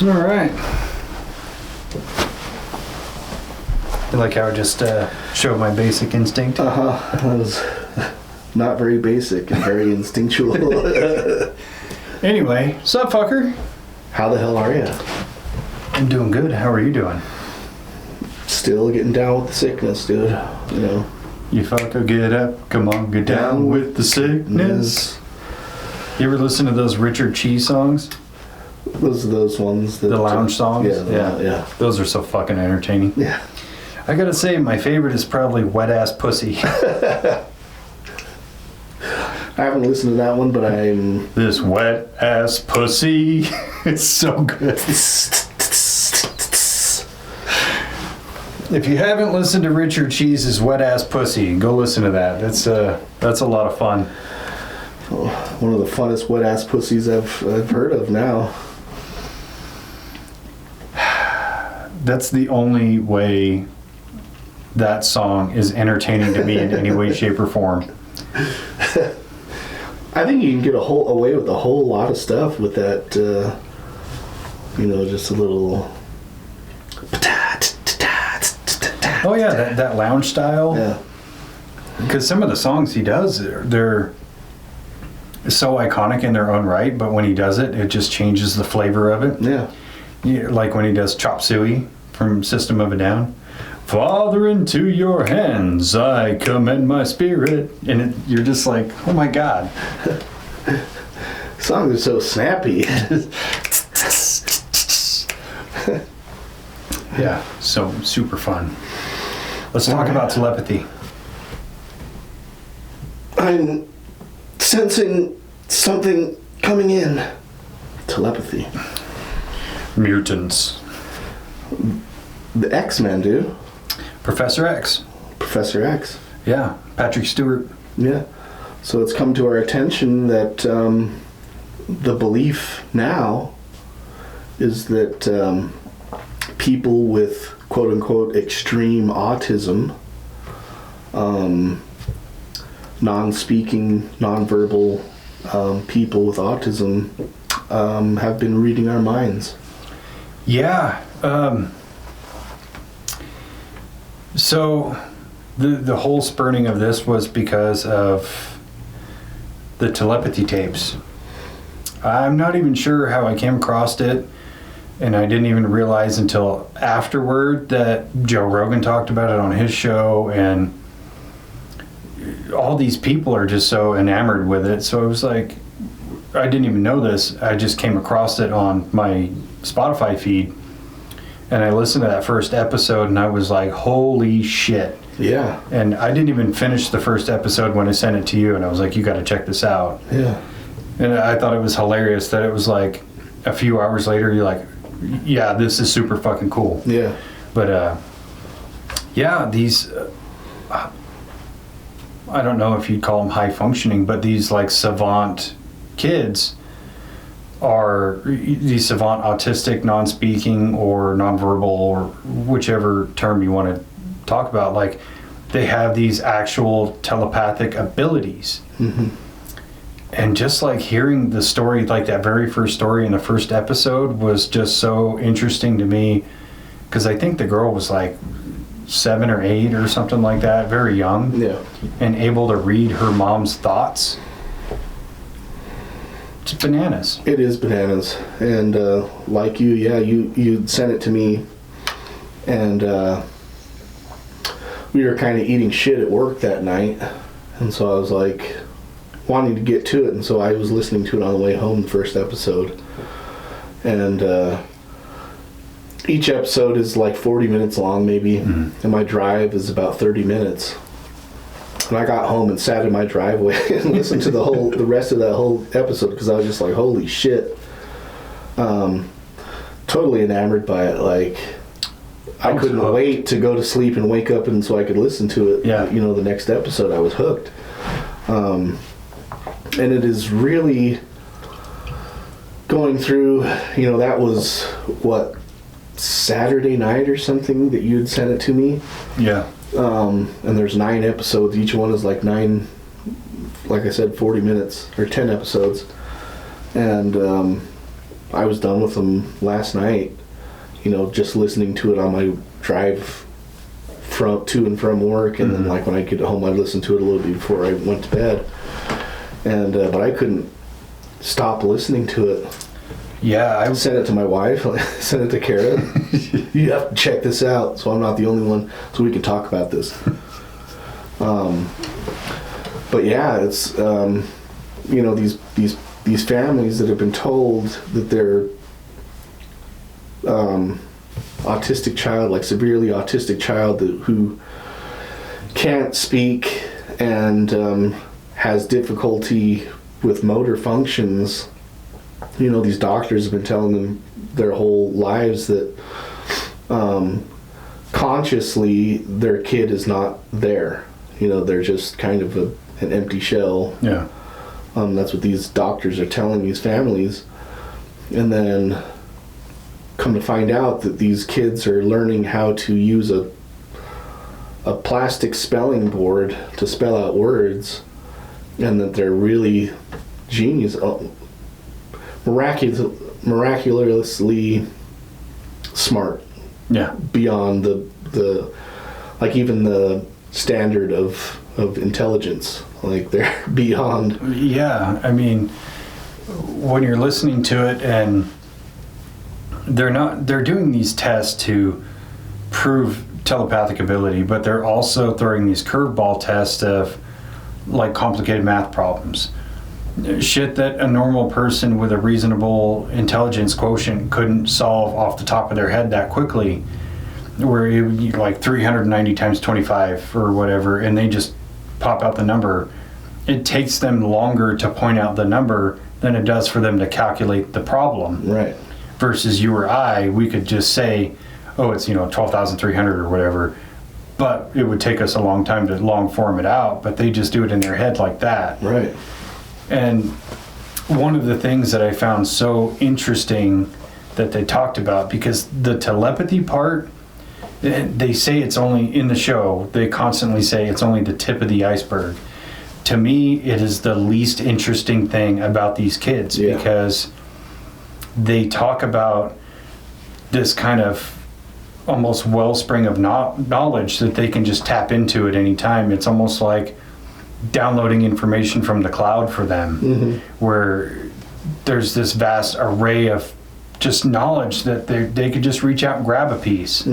All right. You like how I just showed my basic instinct? That was not very basic and very instinctual. Anyway, sup, fucker? How the hell are you? I'm doing good. How are you doing? Still getting down with the sickness, dude. You know. You fucker, get up. Come on, get down with the sickness. You ever listen to those Richard Cheese songs? Those are those ones. That, the lounge songs? Yeah. Those are so fucking entertaining. Yeah. I gotta say, my favorite is probably Wet Ass Pussy. I haven't listened to that one, but I'm... This wet ass pussy. It's so good. If you haven't listened to Richard Cheese's Wet Ass Pussy, go listen to that. That's a lot of fun. One of the funnest wet ass pussies I've heard of now. That's the only way that song is entertaining to me in any way, shape, or form. I think you can get away with a whole lot of stuff with that, just a little... Oh yeah, that lounge style. Yeah. Because some of the songs he does, they're so iconic in their own right, but when he does it, it just changes the flavor of it. Yeah. Like when he does Chop Suey from System of a Down. Father, into your hands I commend my spirit. And you're just like, oh my God. Songs are so snappy. Yeah, so super fun. Let's talk about telepathy. I'm sensing something coming in. Telepathy. Mutants. The X-Men, dude. Professor X. Professor X. Yeah, Patrick Stewart. Yeah. So it's come to our attention that the belief now is that people with quote-unquote extreme autism, non-speaking, non-verbal people with autism have been reading our minds. Yeah. So the whole spurning of this was because of the telepathy tapes. I'm not even sure how I came across it, and I didn't even realize until afterward that Joe Rogan talked about it on his show, and all these people are just so enamored with it. So it was like, I didn't even know this. I just came across it on my Spotify feed, and I listened to that first episode, and I was like, holy shit. Yeah. And I didn't even finish the first episode when I sent it to you, and I was like, you got to check this out. Yeah. And I thought it was hilarious that it was like a few hours later, you're like, yeah, this is super fucking cool. Yeah. But, yeah, these, I don't know if you'd call them high functioning, but these like savant kids are these savant autistic, non-speaking or non-verbal or whichever term you want to talk about. Like, they have these actual telepathic abilities. Mm-hmm. And just like hearing the story, like that very first story in the first episode was just so interesting to me, because I think the girl was like 7 or 8 or something like that, very young. Yeah. And able to read her mom's thoughts. It's bananas. It is bananas. And like you, yeah, you sent it to me, and we were kind of eating shit at work that night, and so I was like wanting to get to it, and so I was listening to it on the way home, the first episode. And each episode is like 40 minutes long maybe, and my drive is about 30 minutes. And I got home and sat in my driveway and listened to the rest of that whole episode, because I was just like, holy shit. Totally enamored by it. Like, I couldn't wait to go to sleep and wake up and so I could listen to it. Yeah. The next episode. I was hooked. And it is really going through, that was what, Saturday night or something that you had sent it to me. Yeah. And there's 9 episodes. Each one is like 9, like I said, 40 minutes or 10 episodes. And I was done with them last night, just listening to it on my drive to and from work, and then like when I get home I'd listen to it a little bit before I went to bed, and but I couldn't stop listening to it. Yeah, I sent it to my wife, sent it to Kara. You have to check this out, so I'm not the only one, so we can talk about this. But yeah, it's these families that have been told that their autistic child, like severely autistic child who can't speak and has difficulty with motor functions, these doctors have been telling them their whole lives that consciously their kid is not there. They're just kind of an empty shell. Yeah. That's what these doctors are telling these families. And then come to find out that these kids are learning how to use a plastic spelling board to spell out words, and that they're really genius, miraculously smart. Yeah. Beyond the like even the standard of intelligence. Like they're beyond. Yeah, I mean, when you're listening to it, and they're doing these tests to prove telepathic ability, but they're also throwing these curveball tests of like complicated math problems. Shit that a normal person with a reasonable intelligence quotient couldn't solve off the top of their head that quickly, where it would be like 390 times 25 or whatever, and they just pop out the number. It takes them longer to point out the number than it does for them to calculate the problem. Right. Versus you or I, we could just say, oh, it's 12,300 or whatever, but it would take us a long time to long form it out, but they just do it in their head like that. Right. And one of the things that I found so interesting that they talked about, because the telepathy part, they say it's only in the show, they constantly say it's only the tip of the iceberg. To me, it is the least interesting thing about these kids, because they talk about this kind of almost wellspring of knowledge that they can just tap into at any time. It's almost like downloading information from the cloud for them, where there's this vast array of just knowledge that they could just reach out and grab a piece,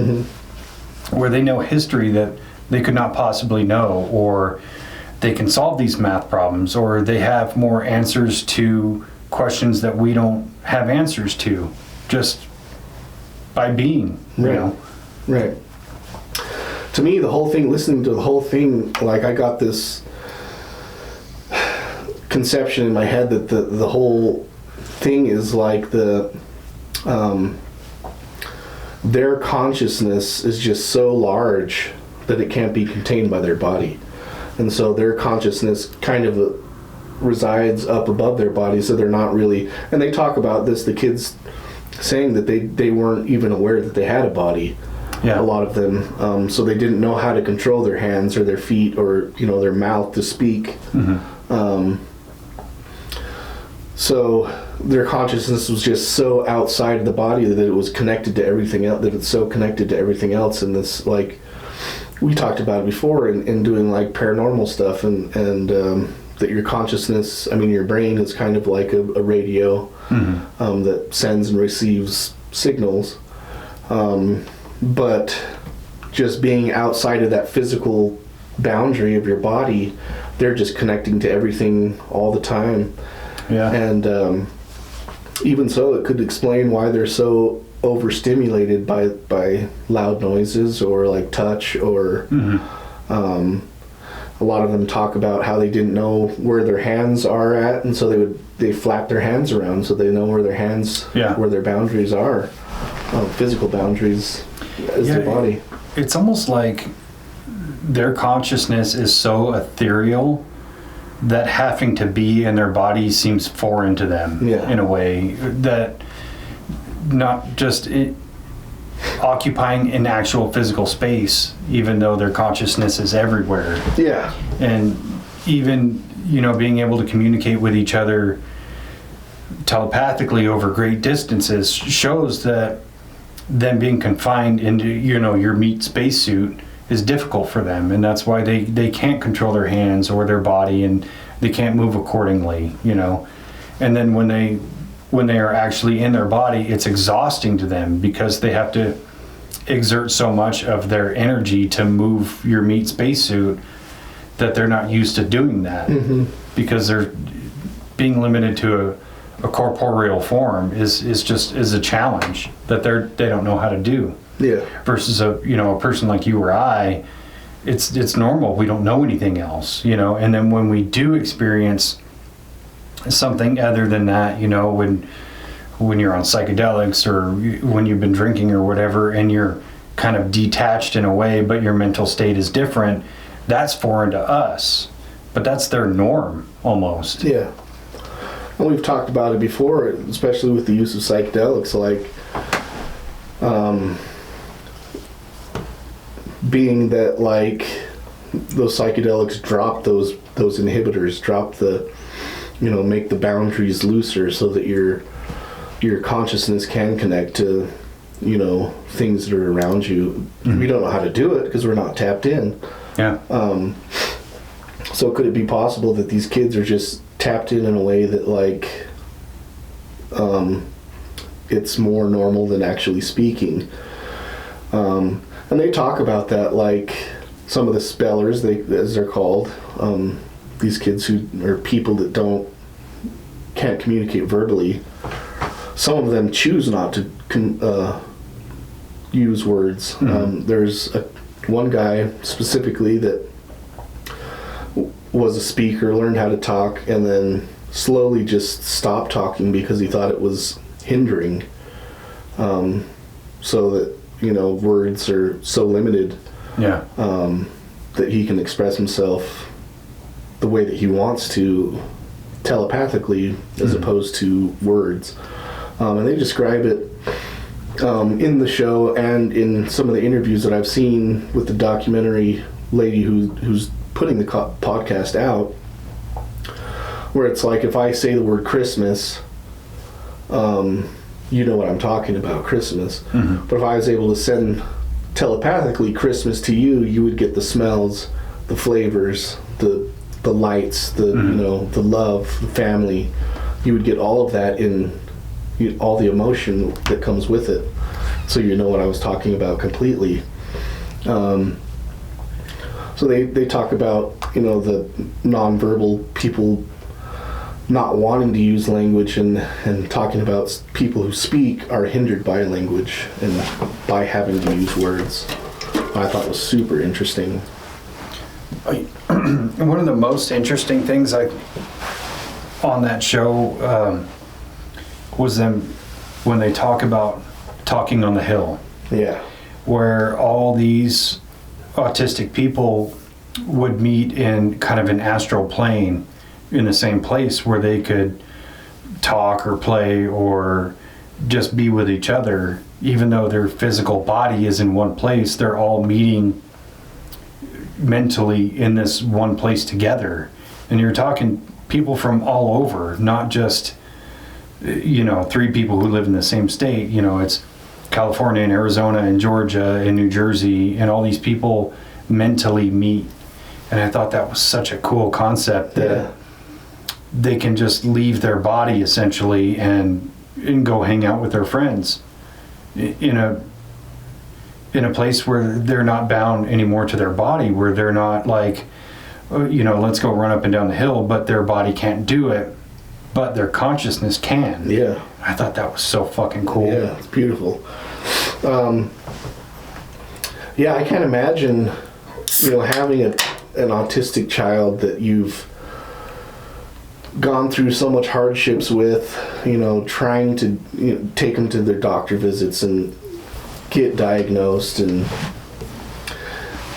where they know history that they could not possibly know, or they can solve these math problems, or they have more answers to questions that we don't have answers to, just by being, Right. To me, the whole thing, listening to the whole thing, like I got this conception in my head that the whole thing is like their consciousness is just so large that it can't be contained by their body. And so their consciousness kind of resides up above their body, so they're not really, and they talk about this, the kids saying that they weren't even aware that they had a body. A lot of them, so they didn't know how to control their hands or their feet or their mouth to speak. So their consciousness was just so outside of the body that it was connected to everything else, that it's so connected to everything else. And this, like we talked about it before in doing like paranormal stuff, and that your consciousness, your brain is kind of like a radio that sends and receives signals. But just being outside of that physical boundary of your body, they're just connecting to everything all the time. And even so, it could explain why they're so overstimulated by loud noises or like touch, or a lot of them talk about how they didn't know where their hands are at, and so they flap their hands around so they know where their hands, where their boundaries are, physical boundaries as their body. It's almost like their consciousness is so ethereal that having to be in their body seems foreign to them in a way, that not just occupying an actual physical space, even though their consciousness is everywhere. And even being able to communicate with each other telepathically over great distances shows that them being confined into, your meat spacesuit is difficult for them, and that's why they can't control their hands or their body, and they can't move accordingly, And then when they are actually in their body, it's exhausting to them because they have to exert so much of their energy to move your meat spacesuit that they're not used to doing that. Mm-hmm. Because they're being limited to a corporeal form is a challenge that they don't know how to do. Yeah. Versus a person like you or I, it's normal. We don't know anything else, And then when we do experience something other than that, when you're on psychedelics or when you've been drinking or whatever, and you're kind of detached in a way, but your mental state is different, that's foreign to us. But that's their norm almost. Yeah. And we've talked about it before, especially with the use of psychedelics, like being that like those psychedelics drop those inhibitors, drop the, make the boundaries looser so that your consciousness can connect to, things that are around you. Mm-hmm. We don't know how to do it because we're not tapped in. Yeah. So could it be possible that these kids are just tapped in a way that like it's more normal than actually speaking? And they talk about that, like some of the spellers, as they're called, these kids who are people that can't communicate verbally. Some of them choose not to use words. Mm-hmm. There's one guy specifically that was a speaker, learned how to talk, and then slowly just stopped talking because he thought it was hindering. So that, words are so limited. Yeah. That he can express himself the way that he wants to telepathically as opposed to words. And they describe it in the show and in some of the interviews that I've seen with the documentary lady who's putting the podcast out, where it's like, if I say the word Christmas, you know what I'm talking about, Christmas. Mm-hmm. But if I was able to send telepathically Christmas to you, you would get the smells, the flavors, the lights, the the love, the family. You would get all of that in all the emotion that comes with it. So you know what I was talking about completely. So they talk about, the nonverbal people not wanting to use language and talking about people who speak are hindered by language and by having to use words. I thought was super interesting. One of the most interesting things on that show was them when they talk about talking on the hill. Yeah. Where all these autistic people would meet in kind of an astral plane in the same place where they could talk or play or just be with each other. Even though their physical body is in one place, they're all meeting mentally in this one place together. And you're talking people from all over, not just three people who live in the same state. It's California and Arizona and Georgia and New Jersey, and all these people mentally meet. And I thought that was such a cool concept that they can just leave their body essentially and go hang out with their friends in a place where they're not bound anymore to their body, where they're not like, let's go run up and down the hill, but their body can't do it, but their consciousness can. Yeah. I thought that was so fucking cool. Yeah, it's beautiful. I can't imagine, having an autistic child that you've gone through so much hardships with, trying to take them to their doctor visits and get diagnosed, and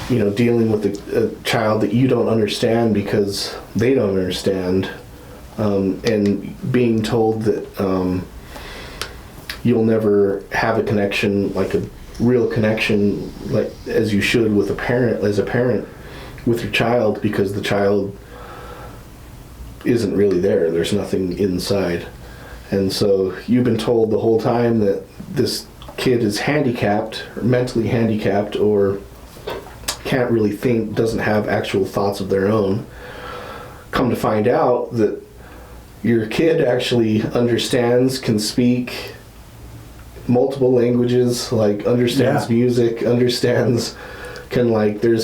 dealing with a child that you don't understand because they don't understand, and being told that you'll never have a connection, like a real connection, like as you should with a parent with your child, because the child isn't really there. There's nothing inside. And so you've been told the whole time that this kid is handicapped, or mentally handicapped, or can't really think, doesn't have actual thoughts of their own. Come to find out that your kid actually understands, can speak multiple languages, like understands music, there's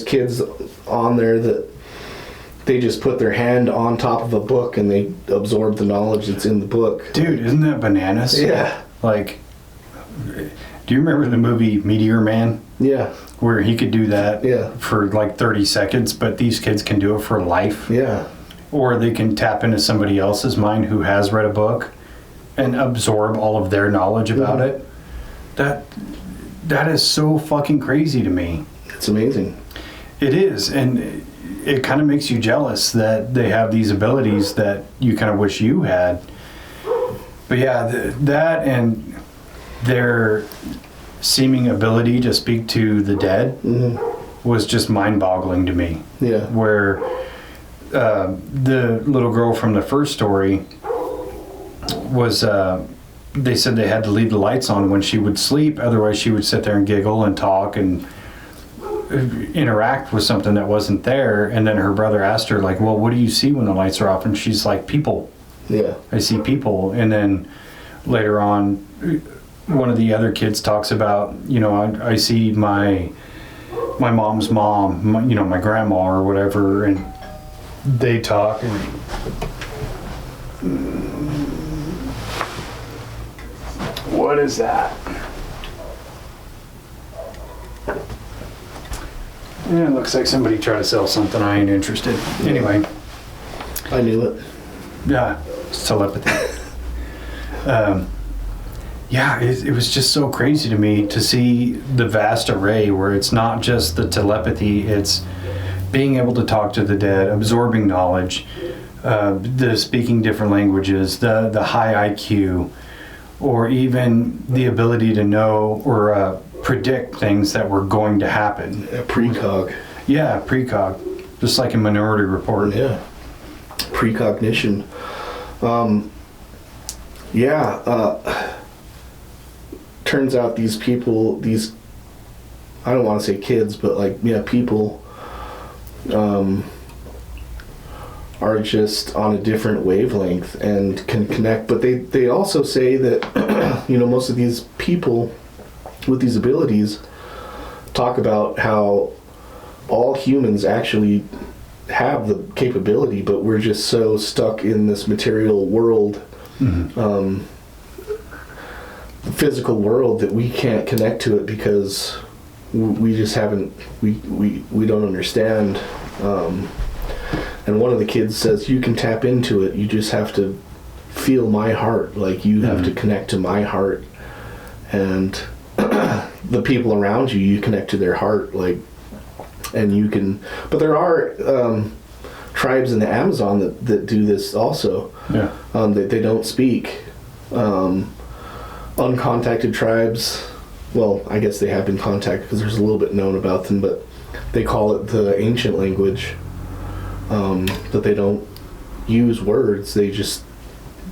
kids on there that they just put their hand on top of a book and they absorb the knowledge that's in the book. Dude, isn't that bananas? Yeah. Like, do you remember the movie Meteor Man? Yeah. Where he could do that Yeah. for like 30 seconds, but these kids can do it for life. Yeah. Or they can tap into somebody else's mind who has read a book and absorb all of their knowledge about it. That is so fucking crazy to me. It's amazing. It is, and it kind of makes you jealous that they have these abilities that you kind of wish you had. But yeah, that and their seeming ability to speak to the dead was just mind-boggling to me. Yeah. Where the little girl from the first story was, they said they had to leave the lights on when she would sleep, otherwise she would sit there and giggle and talk and interact with something that wasn't there. And then her brother asked her, like, well, what do you see when the lights are off? And she's like, people. Yeah. I see people. And then later on, one of the other kids talks about, I see my mom's mom, my grandma or whatever, and they talk. And what is that? Yeah, it looks like somebody tried to sell something. I ain't interested. Anyway. I knew it. Yeah, it's telepathy. It was just so crazy to me to see the vast array where it's not just the telepathy, it's being able to talk to the dead, absorbing knowledge, the speaking different languages, the high IQ, or even the ability to know or predict things that were going to happen. Precog. Yeah, precog. Just like in Minority Report. Yeah. Precognition. Turns out these people, I don't want to say kids, but people are just on a different wavelength and can connect. But they also say that, most of these people with these abilities talk about how all humans actually have the capability, but we're just so stuck in this material world, the physical world, that we can't connect to it because we just haven't, we don't understand. And one of the kids says, you can tap into it, you just have to feel my heart, like you have to connect to my heart. And the people around you connect to their heart, and you can, but there are tribes in the Amazon that do this also. Yeah. They don't speak. Uncontacted tribes, well, I guess they have been contacted because there's a little bit known about them, but they call it the ancient language. That they don't use words, they just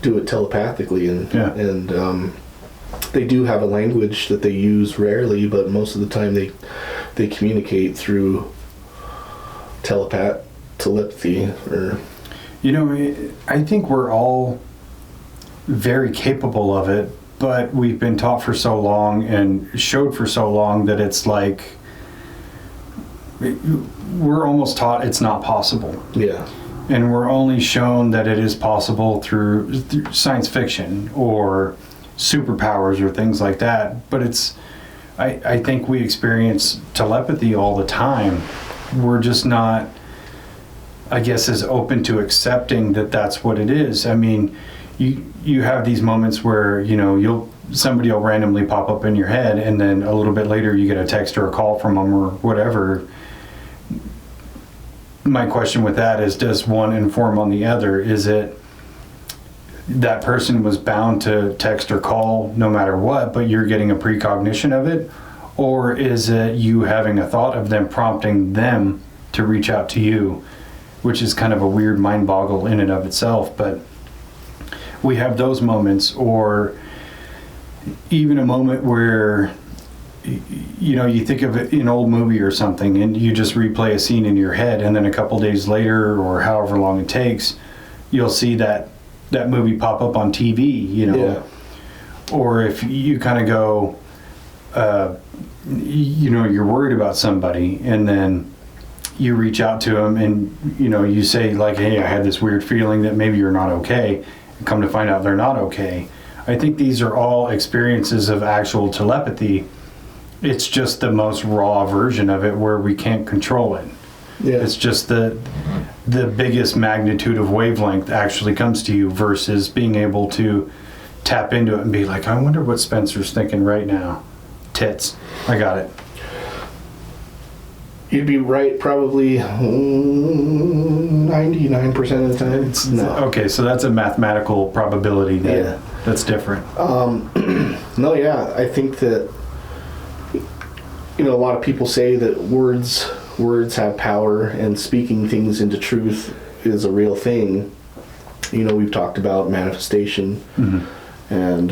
do it telepathically, and they do have a language that they use rarely, but most of the time they communicate through telepathy. Or I think we're all very capable of it, but we've been taught for so long and showed for so long that it's like we're almost taught it's not possible. Yeah. And we're only shown that it is possible through science fiction or superpowers or things like that. But I think we experience telepathy all the time. We're just not, I guess, as open to accepting that that's what it is. I mean, you have these moments where, somebody will randomly pop up in your head, and then a little bit later you get a text or a call from them or whatever. My question with that is, does one inform on the other? Is it that person was bound to text or call no matter what, but you're getting a precognition of it? Or is it you having a thought of them prompting them to reach out to you, which is kind of a weird mind boggle in and of itself. But we have those moments, or even a moment where you think of an old movie or something and you just replay a scene in your head, and then a couple days later or however long it takes, you'll see that movie pop up on TV, Yeah. Or if you kind of go, you're worried about somebody, and then you reach out to them and, you say like, hey, I had this weird feeling that maybe you're not okay, and come to find out they're not okay. I think these are all experiences of actual telepathy. It's just the most raw version of it where we can't control it. Yeah. It's just the biggest magnitude of wavelength actually comes to you, versus being able to tap into it and be like, I wonder what Spencer's thinking right now. Tits. I got it. You'd be right probably 99% of the time. Okay, so that's a mathematical probability then. Yeah. That's different. No, yeah, I think that a lot of people say that words have power, and speaking things into truth is a real thing. We've talked about manifestation, and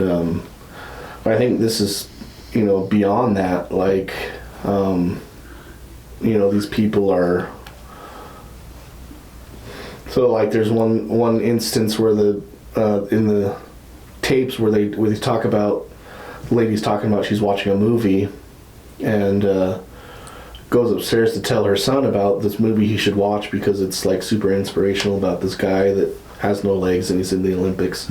but I think this is beyond that. Like, these people are. So like, there's one instance where in the tapes where they talk about, the lady's talking about she's watching a movie, and goes upstairs to tell her son about this movie he should watch because it's like super inspirational about this guy that has no legs and he's in the Olympics.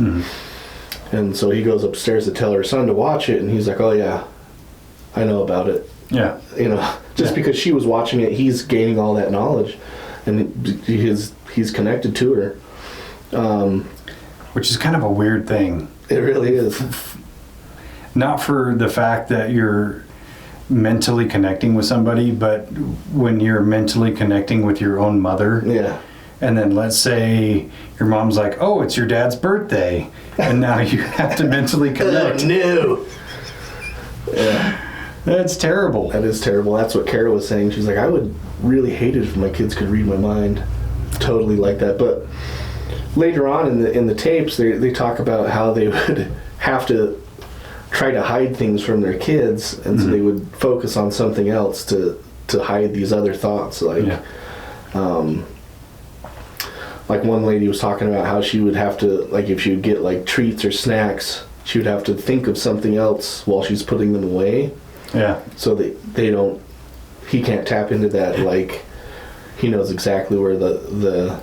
And so he goes upstairs to tell her son to watch it, and he's like, oh yeah, I know about it. Yeah. Just because she was watching it, he's gaining all that knowledge, and he's connected to her. Which is kind of a weird thing. It really is. Not for the fact that you're mentally connecting with somebody, but when you're mentally connecting with your own mother. Yeah. And then let's say your mom's like, oh, it's your dad's birthday, and now you have to mentally connect. Oh, no. Yeah. That's terrible. That is terrible. That's what Kara was saying. She's like, I would really hate it if my kids could read my mind. Totally like that. But later on in the tapes, they talk about how they would have to try to hide things from their kids, and so they would focus on something else to hide these other thoughts. Like, like one lady was talking about how she would have to, like, if she would get like treats or snacks, she would have to think of something else while she's putting them away. Yeah. So he can't tap into that. Like, he knows exactly where the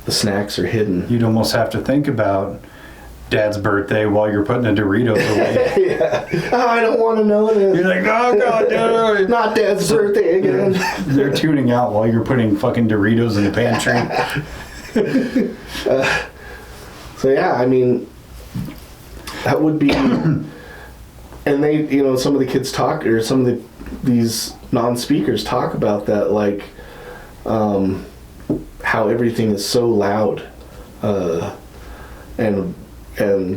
snacks are hidden. You'd almost have to think about Dad's birthday while you're putting a Dorito away. Yeah. Oh, I don't want to know this. You're like, oh God, no. Not Dad's birthday again. They're tuning out while you're putting fucking Doritos in the pantry. So yeah, I mean, that would be, and they, some of the kids talk, or some of these non-speakers talk about that, like, how everything is so loud, and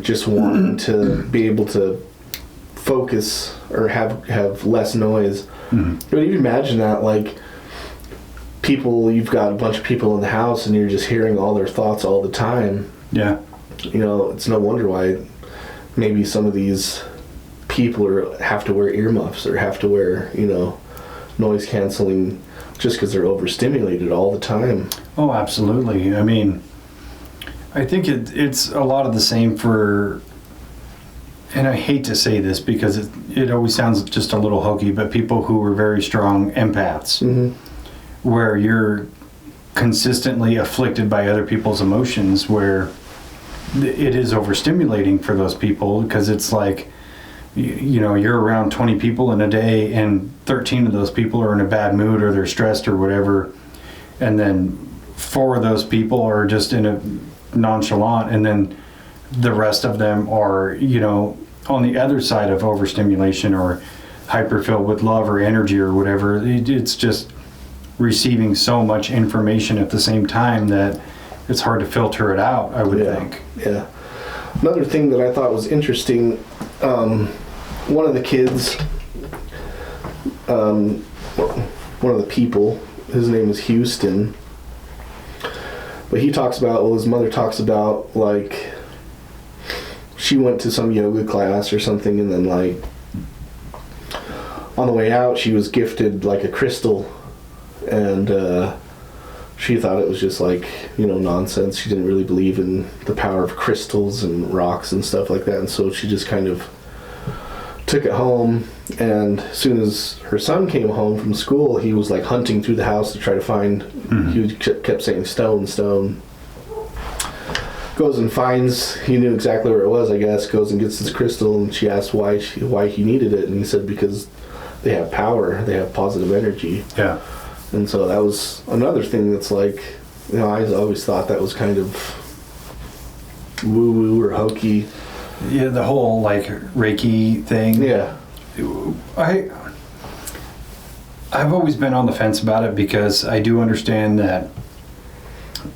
just wanting to be able to focus or have less noise. But you imagine that, like, you've got a bunch of people in the house and you're just hearing all their thoughts all the time. Yeah. It's no wonder why maybe some of these people have to wear earmuffs or have to wear, noise canceling, just because they're overstimulated all the time. Oh, absolutely. I mean, I think it's a lot of the same for, and I hate to say this because it always sounds just a little hokey, but people who are very strong empaths, where you're consistently afflicted by other people's emotions, where it is overstimulating for those people, because it's like, you're around 20 people in a day and 13 of those people are in a bad mood or they're stressed or whatever, and then 4 of those people are just in a nonchalant, and then the rest of them are, on the other side of overstimulation or hyper filled with love or energy or whatever. It's just receiving so much information at the same time that it's hard to filter it out, I would think. Yeah. Another thing that I thought was interesting, one of the kids, one of the people, his name is Houston, but he talks about, his mother talks about, like, she went to some yoga class or something, and then like on the way out she was gifted like a crystal, and she thought it was just like, you know, nonsense. She didn't really believe in the power of crystals and rocks and stuff like that, and so she just kind of took it home. And as soon as her son came home from school, he was like hunting through the house to try to find, he kept saying stone, stone. Goes and finds, he knew exactly where it was, I guess, goes and gets this crystal, and she asked why he needed it, and he said because they have power, they have positive energy. Yeah. And so that was another thing that's like, you know, I always thought that was kind of woo-woo or hokey. Yeah, the whole like Reiki thing. Yeah. I've always been on the fence about it, because I do understand that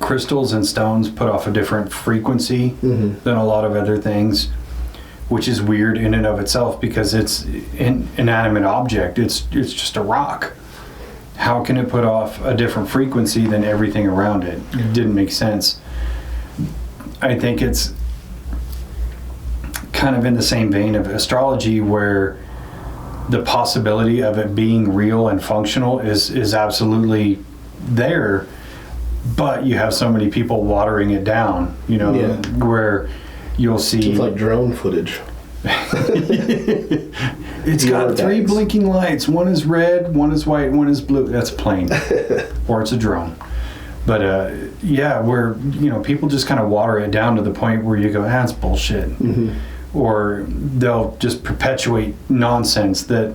crystals and stones put off a different frequency than a lot of other things, which is weird in and of itself, because it's an inanimate object. It's just a rock. How can it put off a different frequency than everything around it? It didn't make sense. I think it's kind of in the same vein of astrology, where the possibility of it being real and functional is absolutely there, but you have so many people watering it down, you know, where you'll see... It's like drone footage. It's got 3 blinking lights. One is red, one is white, one is blue. That's a plane. Or it's a drone. But yeah, where, you know, people just kind of water it down to the point where you go, that's bullshit. Or they'll just perpetuate nonsense that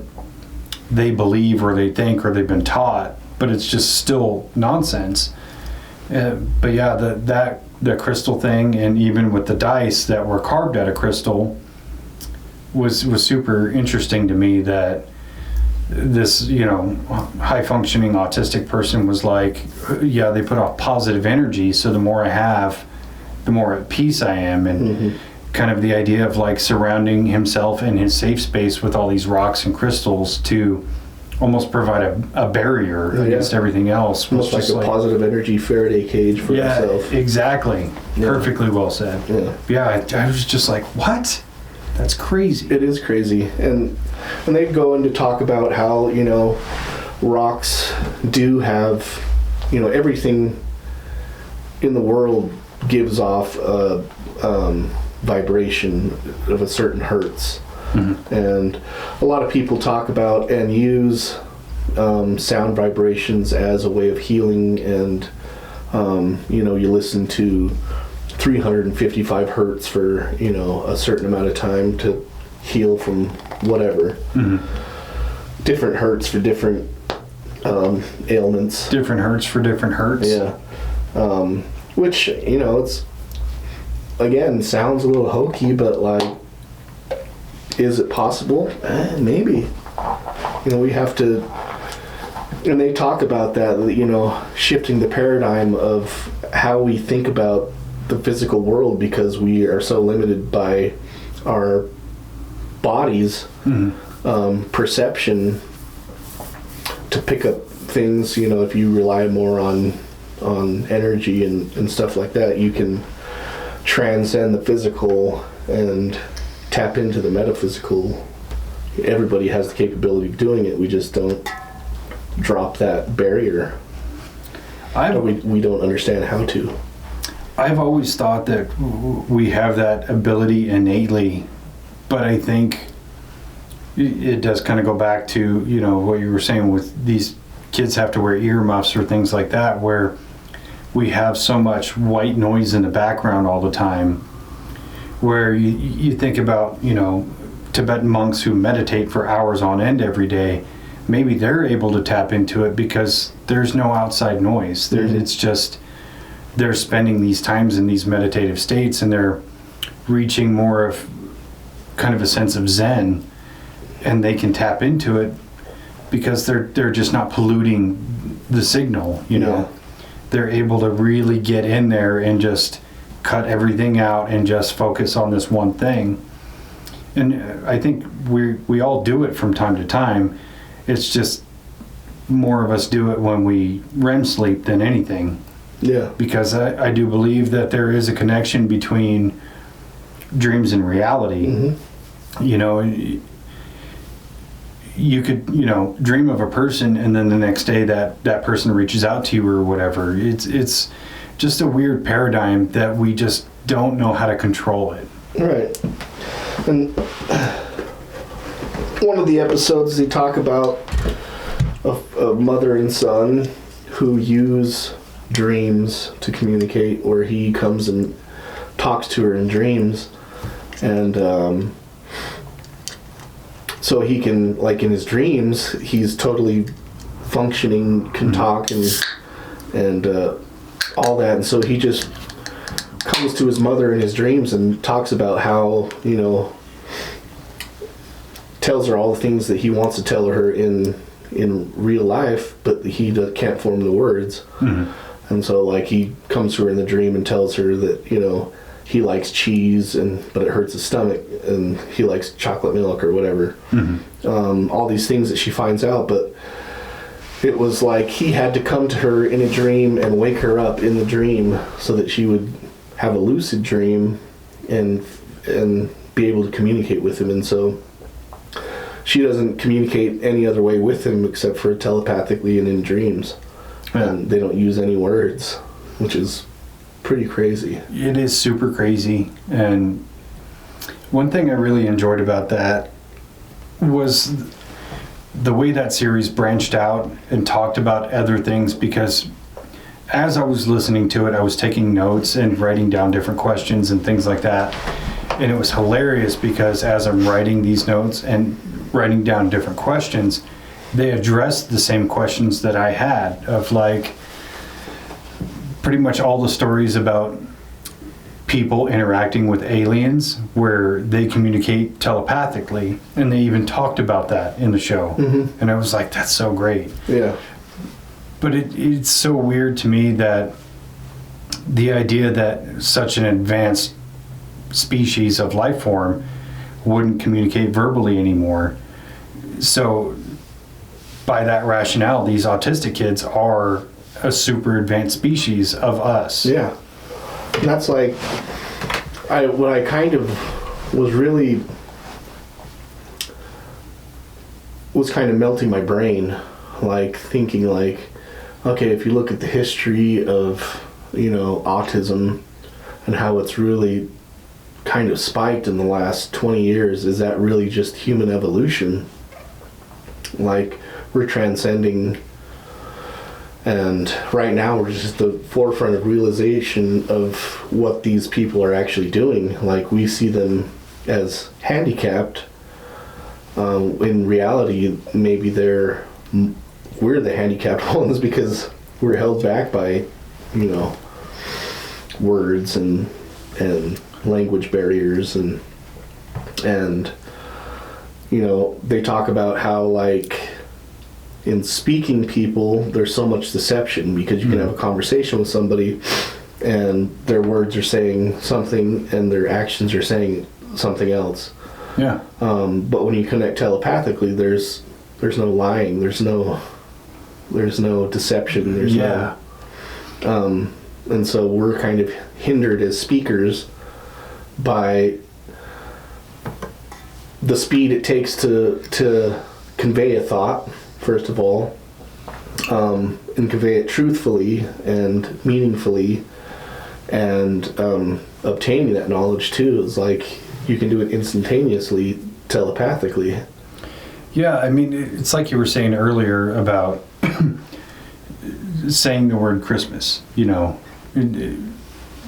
they believe or they think or they've been taught, but it's just still nonsense. But yeah, the crystal thing, and even with the dice that were carved out of crystal, was super interesting to me, that this, you know, high functioning autistic person was like, yeah, they put off positive energy, so the more I have, the more at peace I am. And kind of the idea of like surrounding himself in his safe space with all these rocks and crystals to almost provide a barrier against everything else. Almost like a positive energy Faraday cage for yourself. Exactly. Perfectly well said. I was just like, what? That's crazy. It is crazy. And they go in to talk about how, you know, rocks do have, you know, everything in the world gives off a vibration of a certain hertz. And a lot of people talk about and use sound vibrations as a way of healing. And you know, you listen to 355 hertz for, you know, a certain amount of time to heal from whatever. Different hertz for different ailments. Different hertz for different hertz. Yeah. Which, you know, it's, again, sounds a little hokey, but like, is it possible? Maybe. You know, we have to, and they talk about that, you know, shifting the paradigm of how we think about the physical world, because we are so limited by our bodies, perception, to pick up things. You know, if you rely more on energy and stuff like that, you can transcend the physical and tap into the metaphysical. Everybody has the capability of doing it. We just don't drop that barrier. We don't understand how to. I've always thought that we have that ability innately, but I think it does kind of go back to, you know, what you were saying with these kids have to wear earmuffs or things like that, where we have so much white noise in the background all the time, where you think about, you know, Tibetan monks who meditate for hours on end every day. Maybe they're able to tap into it because there's no outside noise. It's just they're spending these times in these meditative states, and they're reaching more of kind of a sense of Zen, and they can tap into it because they're just not polluting the signal, you know. They're able to really get in there and just cut everything out and just focus on this one thing. And I think we all do it from time to time. It's just more of us do it when we REM sleep than anything. Yeah. Because I do believe that there is a connection between dreams and reality. You know, you could, you know, dream of a person, and then the next day that person reaches out to you or whatever. It's just a weird paradigm that we just don't know how to control it. Right. And one of the episodes they talk about a mother and son who use dreams to communicate, where he comes and talks to her in dreams, and so he can, like, in his dreams, he's totally functioning, can talk and all that, and so he just comes to his mother in his dreams and talks about how, you know, tells her all the things that he wants to tell her in real life, but he can't form the words. And so, like, he comes to her in the dream and tells her that, you know, he likes cheese, but it hurts his stomach, and he likes chocolate milk or whatever. All these things that she finds out, but it was like he had to come to her in a dream and wake her up in the dream so that she would have a lucid dream and be able to communicate with him. And so she doesn't communicate any other way with him except for telepathically and in dreams. And they don't use any words, which is pretty crazy. It is super crazy. And one thing I really enjoyed about that was the way that series branched out and talked about other things, because as I was listening to it, I was taking notes and writing down different questions and things like that. And it was hilarious because as I'm writing these notes and writing down different questions, they addressed the same questions that I had, of, like, pretty much all the stories about people interacting with aliens where they communicate telepathically, and they even talked about that in the show. And I was like, that's so great. Yeah. But it's so weird to me that the idea that such an advanced species of life form wouldn't communicate verbally anymore. So by that rationale, these autistic kids are a super advanced species of us. Yeah. And that's like, what I kind of was kind of melting my brain, like thinking, like, okay, if you look at the history of, you know, autism and how it's really kind of spiked in the last 20 years, is that really just human evolution? Like, we're transcending, and right now we're just at the forefront of realization of what these people are actually doing. Like, we see them as handicapped. In reality, maybe we're the handicapped ones because we're held back by, you know, words and language barriers, and you know, they talk about how, like, in speaking people, there's so much deception because you can have a conversation with somebody and their words are saying something and their actions are saying something else. Yeah. But when you connect telepathically, there's no lying, there's no deception, there's no. And so we're kind of hindered as speakers by the speed it takes to convey a thought, first of all, and convey it truthfully and meaningfully, and obtaining that knowledge too. Is like you can do it instantaneously, telepathically. Yeah, I mean, it's like you were saying earlier about saying the word Christmas, you know, and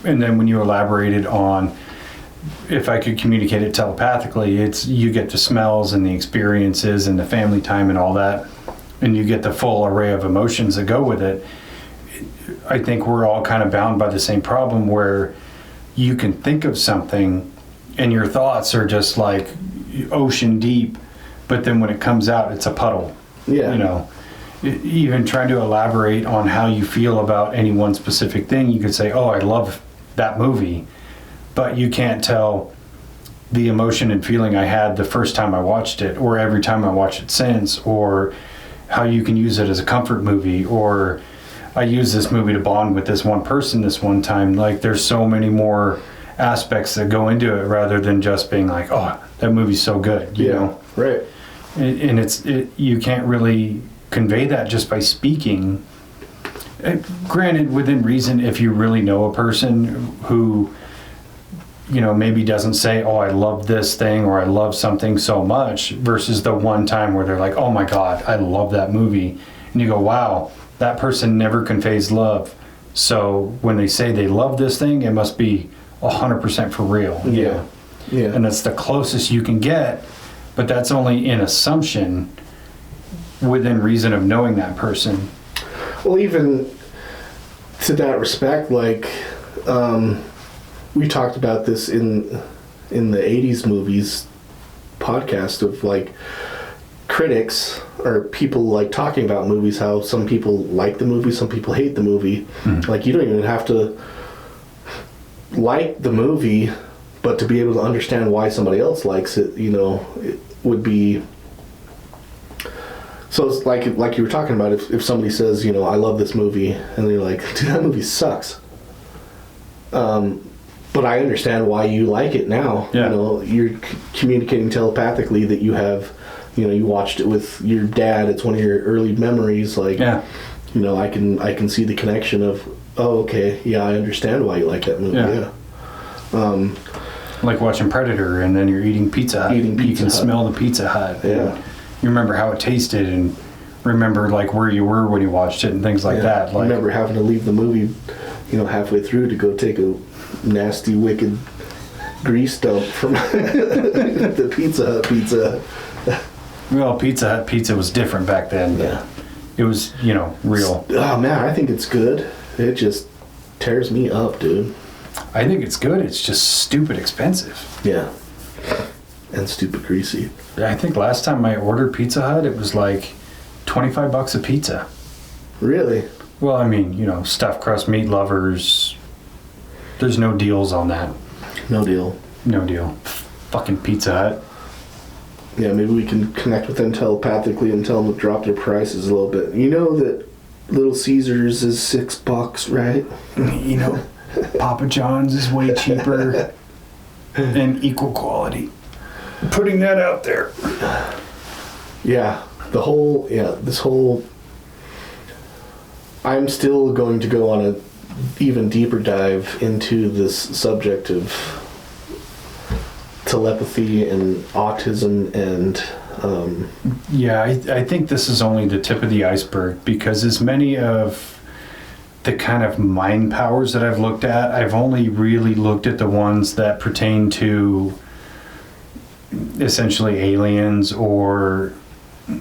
then when you elaborated on if I could communicate it telepathically, it's you get the smells and the experiences and the family time and all that, and you get the full array of emotions that go with it. I think we're all kind of bound by the same problem where you can think of something and your thoughts are just like ocean deep, but then when it comes out, it's a puddle. Yeah. You know, even trying to elaborate on how you feel about any one specific thing, you could say, oh, I love that movie, but you can't tell the emotion and feeling I had the first time I watched it, or every time I watch it since, or how you can use it as a comfort movie, or I use this movie to bond with this one person this one time. Like, there's so many more aspects that go into it rather than just being like, oh, that movie's so good, you know? Right. And you can't really convey that just by speaking. Granted, within reason, if you really know a person who, you know, maybe doesn't say, oh, I love this thing or I love something so much, versus the one time where they're like, oh my God, I love that movie. And you go, wow, that person never conveys love. So when they say they love this thing, it must be 100% for real. Yeah. Yeah. And that's the closest you can get, but that's only in assumption within reason of knowing that person. Well, even to that respect, like, we talked about this in the 80s movies podcast of, like, critics or people, like, talking about movies, how some people like the movie, some people hate the movie. Like, you don't even have to like the movie, but to be able to understand why somebody else likes it, you know, it would be... So it's like you were talking about, if somebody says, you know, I love this movie, and you're like, dude, that movie sucks. But I understand why you like it now. Yeah. You know, you're communicating telepathically that you have, you know, you watched it with your dad. It's one of your early memories. Like, Yeah. you know, I can see the connection of, oh, okay, yeah, I understand why you like that movie. Yeah. Like watching Predator, and then you're eating Pizza Hut. Eating Pizza you can Hut. smell the Pizza Hut. Yeah. You remember how it tasted, and remember like where you were when you watched it and things like that. I Like, remember having to leave the movie, you know, halfway through to go take a nasty, wicked grease dump from the Pizza Hut pizza. well, Pizza Hut pizza was different back then. Yeah. It was, you know, real. Oh man, I think it's good. It just tears me up, dude. I think it's good. It's just stupid expensive. Yeah. And stupid greasy. I think last time I ordered Pizza Hut, it was like $25 a pizza. Really? Well, I mean, you know, stuffed crust meat lovers. There's no deals on that. No deal. No deal. Fucking Pizza Hut. Yeah, maybe we can connect with them telepathically and tell them to drop their prices a little bit. You know that Little Caesars is $6, right? You know, Papa John's is way cheaper and equal quality. Putting that out there. Yeah, this whole... I'm still going to go on a even deeper dive into this subject of telepathy and autism and... Yeah, I think this is only the tip of the iceberg, because as many of the kind of mind powers that I've looked at, I've only really looked at the ones that pertain to essentially aliens or,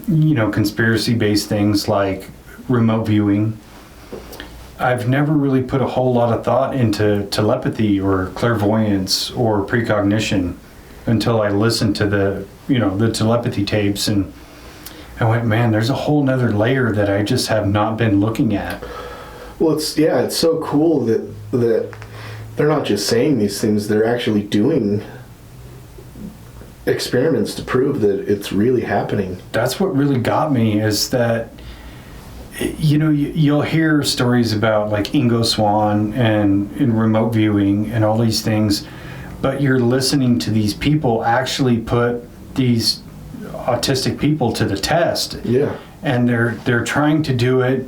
you know, conspiracy-based things like remote viewing. I've never really put a whole lot of thought into telepathy or clairvoyance or precognition until I listened to the telepathy tapes, and I went, man, there's a whole nother layer that I just have not been looking at. Well, it's so cool that they're not just saying these things, they're actually doing experiments to prove that it's really happening. That's what really got me, is that, you know, you'll hear stories about like Ingo Swann and remote viewing and all these things, but you're listening to these people actually put these autistic people to the test. Yeah. And they're trying to do it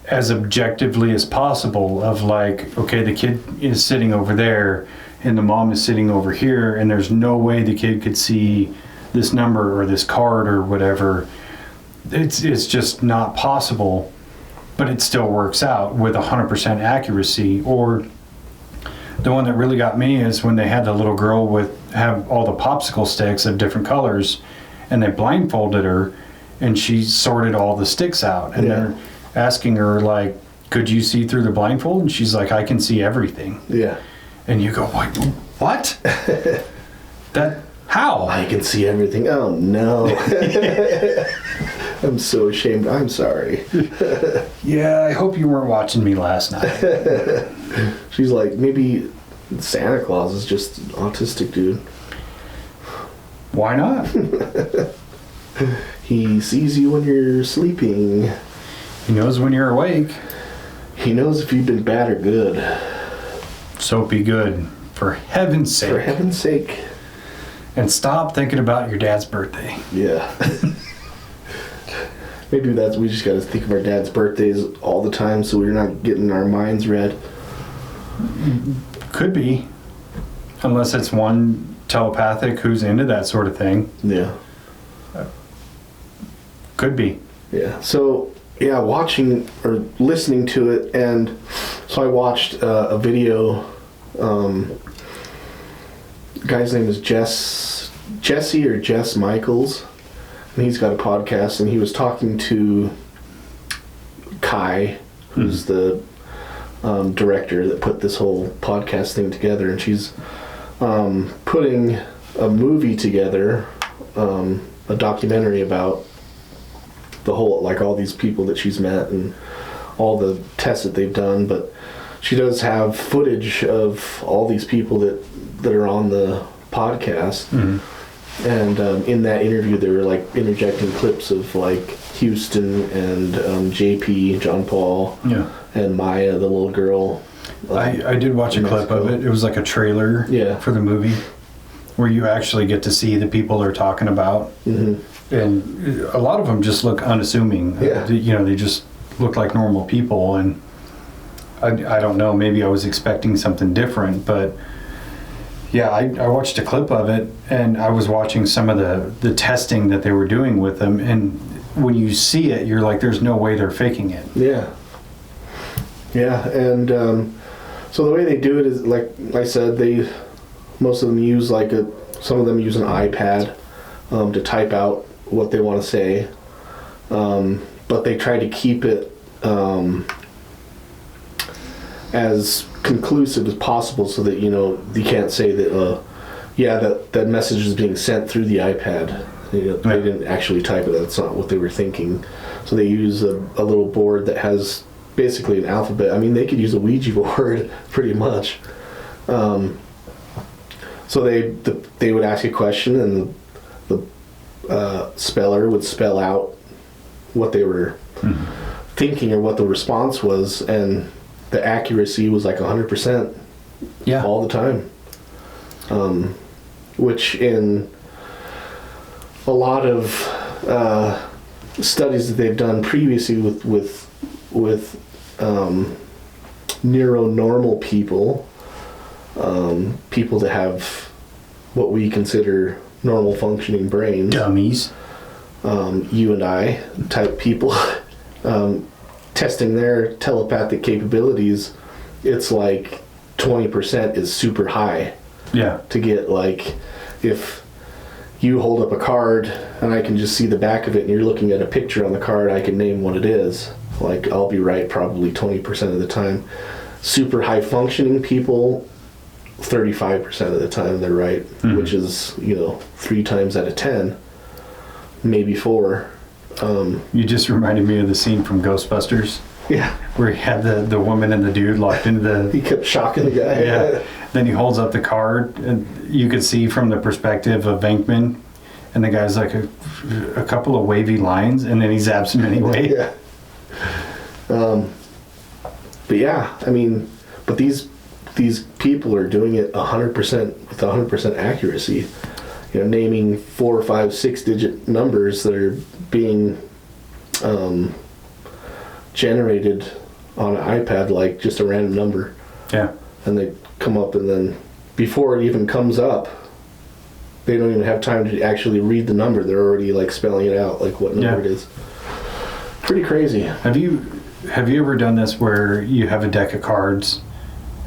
as objectively as possible, of like, okay, the kid is sitting over there and the mom is sitting over here, and there's no way the kid could see this number or this card or whatever. It's just not possible, but it still works out with 100% accuracy. Or the one that really got me is when they had the little girl have all the popsicle sticks of different colors, and they blindfolded her and she sorted all the sticks out, and they're asking her like, could you see through the blindfold? And she's like, I can see everything. Yeah. And you go, what? That, how? I can see everything. Oh no. I'm so ashamed. I'm sorry. Yeah, I hope you weren't watching me last night. She's like, maybe Santa Claus is just an autistic dude. Why not? He sees you when you're sleeping. He knows when you're awake. He knows if you've been bad or good. So be good for heaven's sake. For heaven's sake. And stop thinking about your dad's birthday. Yeah. Maybe we just got to think of our dad's birthdays all the time so we're not getting our minds read. Could be. Unless it's one telepathic who's into that sort of thing. Yeah. Could be. Yeah. So, yeah, watching or listening to it, and so I watched a video. Guy's name is Jesse or Jess Michaels, and he's got a podcast, and he was talking to Kai, who's the director that put this whole podcast thing together, and she's putting a movie together, a documentary about the whole, like, all these people that she's met and all the tests that they've done. But she does have footage of all these people that are on the podcast. And in that interview they were like interjecting clips of like Houston and JP, John Paul, and Maya, the little girl. I did watch a clip of it. It was like a trailer for the movie where you actually get to see the people they're talking about. And a lot of them just look unassuming. They just look like normal people, and I don't know, maybe I was expecting something different, but yeah, I watched a clip of it, and I was watching some of the testing that they were doing with them, and when you see it, you're like, there's no way they're faking it. Yeah, and so the way they do it is, like I said, most of them use some of them use an iPad to type out what they want to say, but they try to keep it as conclusive as possible, so that you can't say that that message is being sent through the iPad. They didn't actually type it. That's not what they were thinking. So they use a little board that has basically an alphabet. I mean, they could use a Ouija board pretty much. So they would ask a question, and the speller would spell out what they were thinking or what the response was, and the accuracy was like 100% all the time. Which in a lot of studies that they've done previously with neuronormal people, people that have what we consider normal functioning brains, dummies, you and I type people, testing their telepathic capabilities, it's like 20% is super high. To get, like, if you hold up a card and I can just see the back of it and you're looking at a picture on the card, I can name what it is. Like, I'll be right probably 20% of the time. Super high functioning people, 35% of the time they're right, which is, 3 times out of 10, maybe 4. You just reminded me of the scene from Ghostbusters. Yeah. Where he had the woman and the dude locked into the... He kept shocking the guy. Yeah. Then he holds up the card, and you could see from the perspective of Venkman, and the guy's like a couple of wavy lines, and then he zaps him anyway. Yeah. But yeah, I mean, but these people are doing it 100% with 100% accuracy. Naming 4, 5, 6-digit numbers that are being generated on an iPad, like just a random number. Yeah. And they come up, and then before it even comes up, they don't even have time to actually read the number. They're already like spelling it out, like what number it is. Pretty crazy. Have you ever done this where you have a deck of cards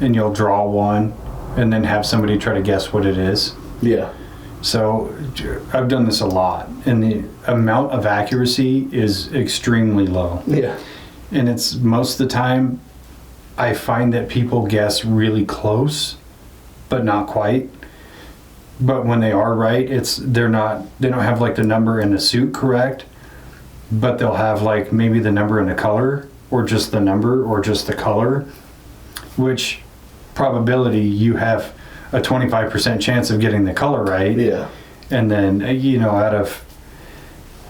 and you'll draw one and then have somebody try to guess what it is? Yeah. So I've done this a lot, and the amount of accuracy is extremely low. Yeah. And it's most of the time I find that people guess really close, but not quite. But when they are right, they don't have like the number in the suit correct, but they'll have like maybe the number and the color, or just the number, or just the color, which probability you have a 25% chance of getting the color right. Yeah. And then, out of,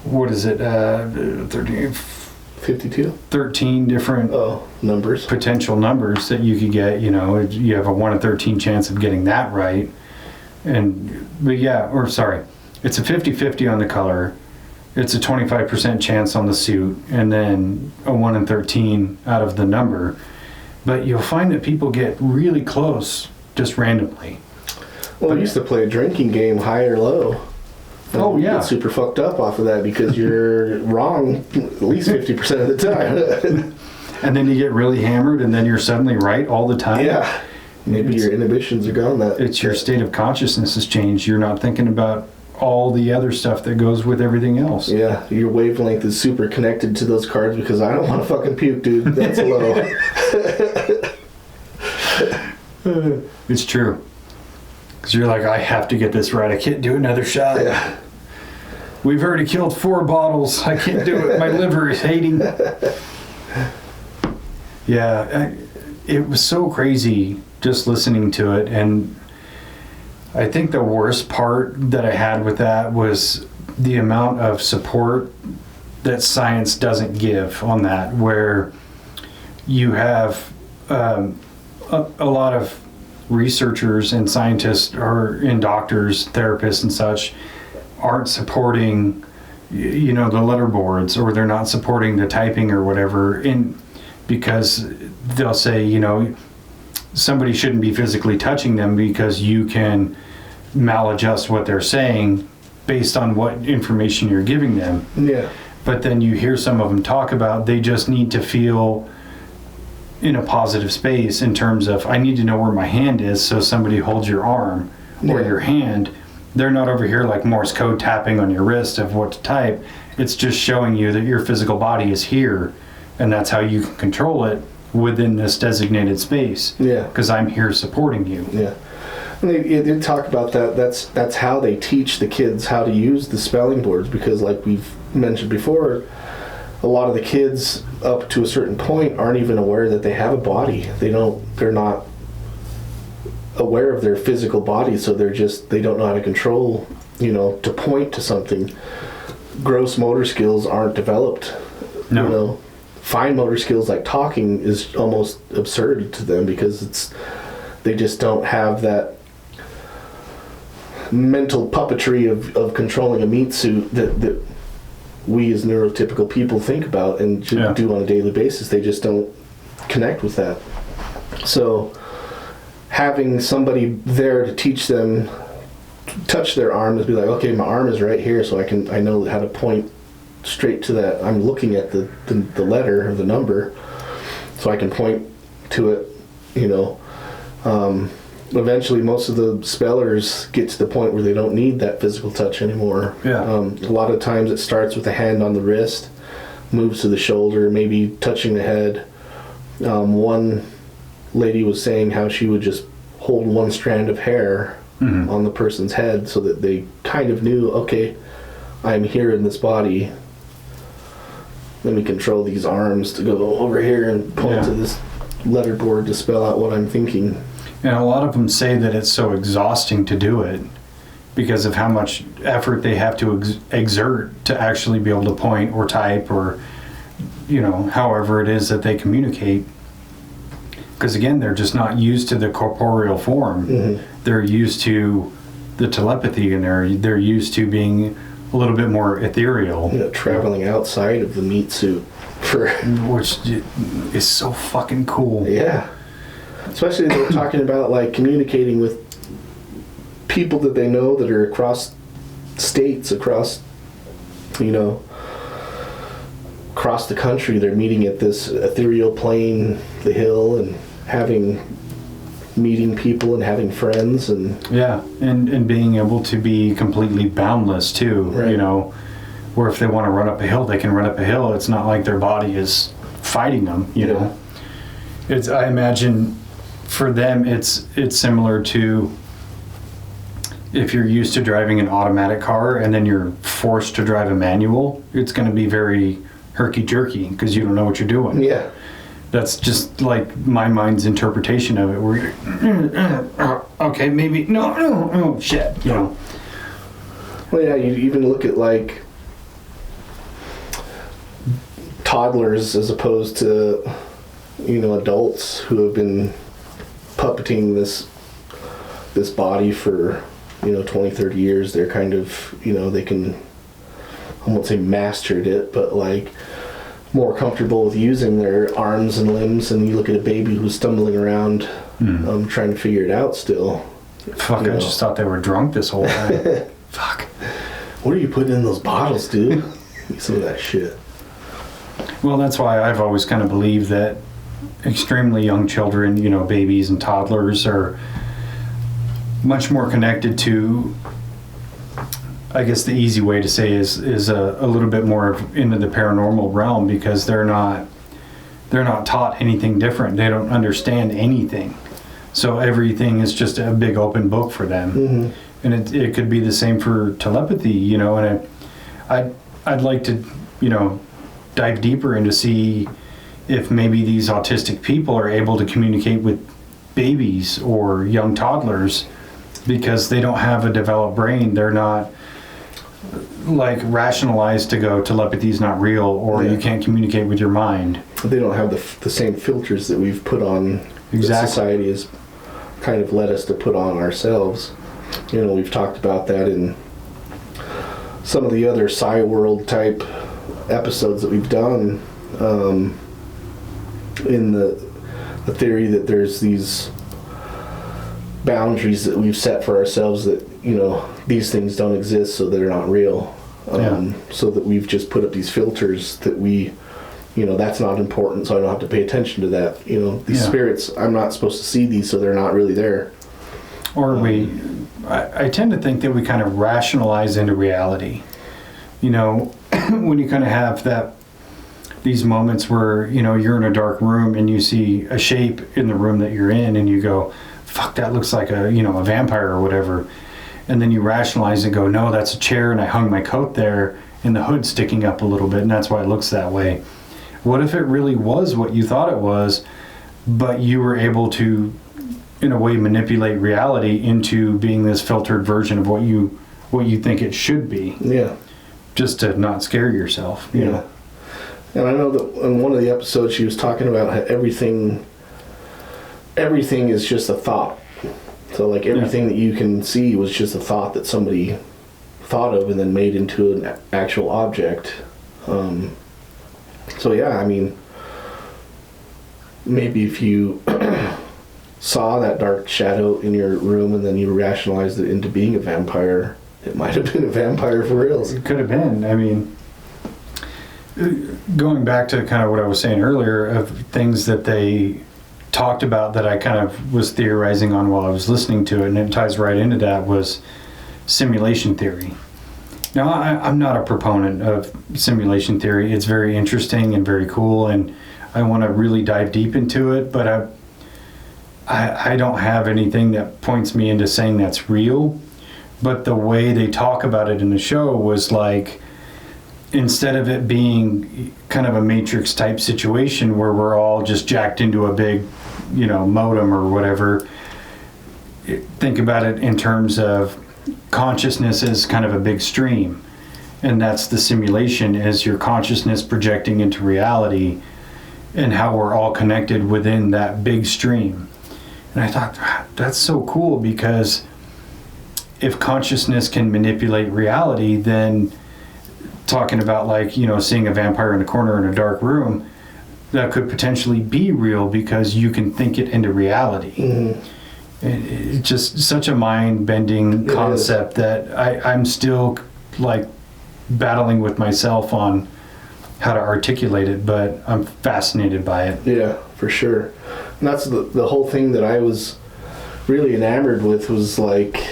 what is it, 30, 50, 52? 13 different Numbers. potential numbers that you could get. You know, you have a 1 in 13 chance of getting that right. But yeah, or sorry, it's a 50-50 on the color. It's a 25% chance on the suit, and then a 1 in 13 out of the number. But you'll find that people get really close just randomly. Well, I used to play a drinking game, high or low. Oh, yeah. Get super fucked up off of that because you're wrong at least 50% of the time. And then you get really hammered, and then you're suddenly right all the time. Yeah. Maybe your inhibitions are gone. It's your state of consciousness has changed. You're not thinking about all the other stuff that goes with everything else. Yeah, your wavelength is super connected to those cards because I don't want to fucking puke, dude. That's low. It's true. Because you're like, I have to get this right. I can't do another shot. Yeah. We've already killed 4 bottles. I can't do it. My liver is hating. Yeah, it was so crazy just listening to it. And I think the worst part that I had with that was the amount of support that science doesn't give on that, where you have a lot of researchers and scientists and doctors, therapists and such aren't supporting, you know, the letter boards, or they're not supporting the typing or whatever, because they'll say, you know, somebody shouldn't be physically touching them because you can maladjust what they're saying based on what information you're giving them. Yeah. But then you hear some of them talk about they just need to feel in a positive space in terms of, I need to know where my hand is, so somebody holds your arm or your hand. They're not over here like Morse code tapping on your wrist of what to type. It's just showing you that your physical body is here, and that's how you can control it within this designated space. Yeah. Because I'm here supporting you. Yeah. And they talk about that. That's how they teach the kids how to use the spelling boards, because like we've mentioned before, a lot of the kids up to a certain point aren't even aware that they have a body. They're not aware of their physical body, so they don't know how to control, you know, to point to something. Gross motor skills aren't developed. No. You know, fine motor skills like talking is almost absurd to them because they just don't have that mental puppetry of controlling a meat suit that we as neurotypical people think about and do on a daily basis. They just don't connect with that. So having somebody there to teach them, touch their arm, to be like, okay, my arm is right here, so I know how to point straight to that. I'm looking at the letter or the number, so I can point to it, you know. Eventually most of the spellers get to the point where they don't need that physical touch anymore. Yeah. A lot of times it starts with a hand on the wrist, moves to the shoulder, maybe touching the head. One lady was saying how she would just hold one strand of hair on the person's head so that they kind of knew, okay, I'm here in this body. Let me control these arms to go over here and point to this letterboard to spell out what I'm thinking. And a lot of them say that it's so exhausting to do it because of how much effort they have to exert to actually be able to point or type or, you know, however it is that they communicate. Because again, they're just not used to the corporeal form. Mm-hmm. They're used to the telepathy, and they're used to being a little bit more ethereal. You know, traveling outside of the meat suit which is so fucking cool. Yeah. Especially they're talking about like communicating with people that they know that are across states, across the country. They're meeting at this ethereal plane, the hill, and meeting people and having friends and and being able to be completely boundless too. Right. You know, where if they want to run up a hill, they can run up a hill. It's not like their body is fighting them. You know, I imagine. For them, it's similar to if you're used to driving an automatic car and then you're forced to drive a manual. It's going to be very herky-jerky because you don't know what you're doing. Yeah. That's just like my mind's interpretation of it. Where okay, maybe no, shit, you know. Well, yeah, you even look at like toddlers as opposed to, adults who have been puppeting this body for 20, 30 years. They're kind of, they can, I won't say mastered it, but like more comfortable with using their arms and limbs. And you look at a baby who's stumbling around trying to figure it out still. Fuck, I just thought they were drunk this whole time. Fuck. What are you putting in those bottles, dude? Some of that shit. Well, that's why I've always kind of believed that extremely young children, babies and toddlers, are much more connected to, I guess the easy way to say is a little bit more into the paranormal realm, because they're not taught anything different. They don't understand anything. So everything is just a big open book for them. Mm-hmm. And it could be the same for telepathy, and I'd like to, dive deeper and to see if maybe these autistic people are able to communicate with babies or young toddlers, because they don't have a developed brain. They're not like rationalized to go, telepathy is not real, or you can't communicate with your mind. They don't have the same filters that we've put on. Exactly. That society has kind of led us to put on ourselves. We've talked about that in some of the other Sci World type episodes that we've done, in the theory that there's these boundaries that we've set for ourselves, that these things don't exist, so they're not real. So that we've just put up these filters that we, that's not important, so I don't have to pay attention to that. These spirits, I'm not supposed to see these, so they're not really there. Or I tend to think that we kind of rationalize into reality. When you kind of have these moments where, you're in a dark room and you see a shape in the room that you're in, and you go, fuck, that looks like a vampire or whatever. And then you rationalize and go, no, that's a chair, and I hung my coat there and the hood's sticking up a little bit, and that's why it looks that way. What if it really was what you thought it was, but you were able to, in a way, manipulate reality into being this filtered version of what you think it should be? Yeah. Just to not scare yourself, you know. And I know that in one of the episodes she was talking about how everything is just a thought. So like everything that you can see was just a thought that somebody thought of and then made into an actual object. So yeah, I mean, maybe if you saw that dark shadow in your room and then you rationalized it into being a vampire, it might have been a vampire for reals. It could have been. I mean, going back to kind of what I was saying earlier of things that they talked about that I kind of was theorizing on while I was listening to it, and it ties right into that, was simulation theory. Now, I'm not a proponent of simulation theory. It's very interesting and very cool, and I want to really dive deep into it, but I don't have anything that points me into saying that's real. But the way they talk about it in the show was like, instead of it being kind of a Matrix type situation where we're all just jacked into a big, modem or whatever, think about it in terms of consciousness as kind of a big stream. And that's the simulation, as your consciousness projecting into reality, and how we're all connected within that big stream. And I thought, that's so cool, because if consciousness can manipulate reality, then talking about like, seeing a vampire in a corner in a dark room, that could potentially be real because you can think it into reality. Mm-hmm. It's just such a mind-bending concept that I'm still like battling with myself on how to articulate it, but I'm fascinated by it. Yeah, for sure. And that's the whole thing that I was really enamored with, was like,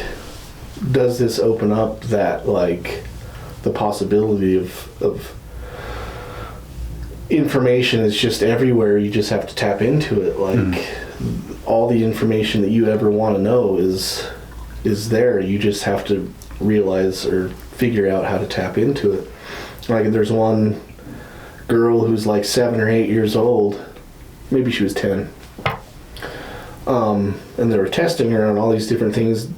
does this open up that, like, the possibility of information is just everywhere, you just have to tap into it, like all the information that you ever want to know is there, you just have to realize or figure out how to tap into it. Like, there's one girl who's like 7 or 8 years old, maybe she was 10, and they were testing her on all these different things.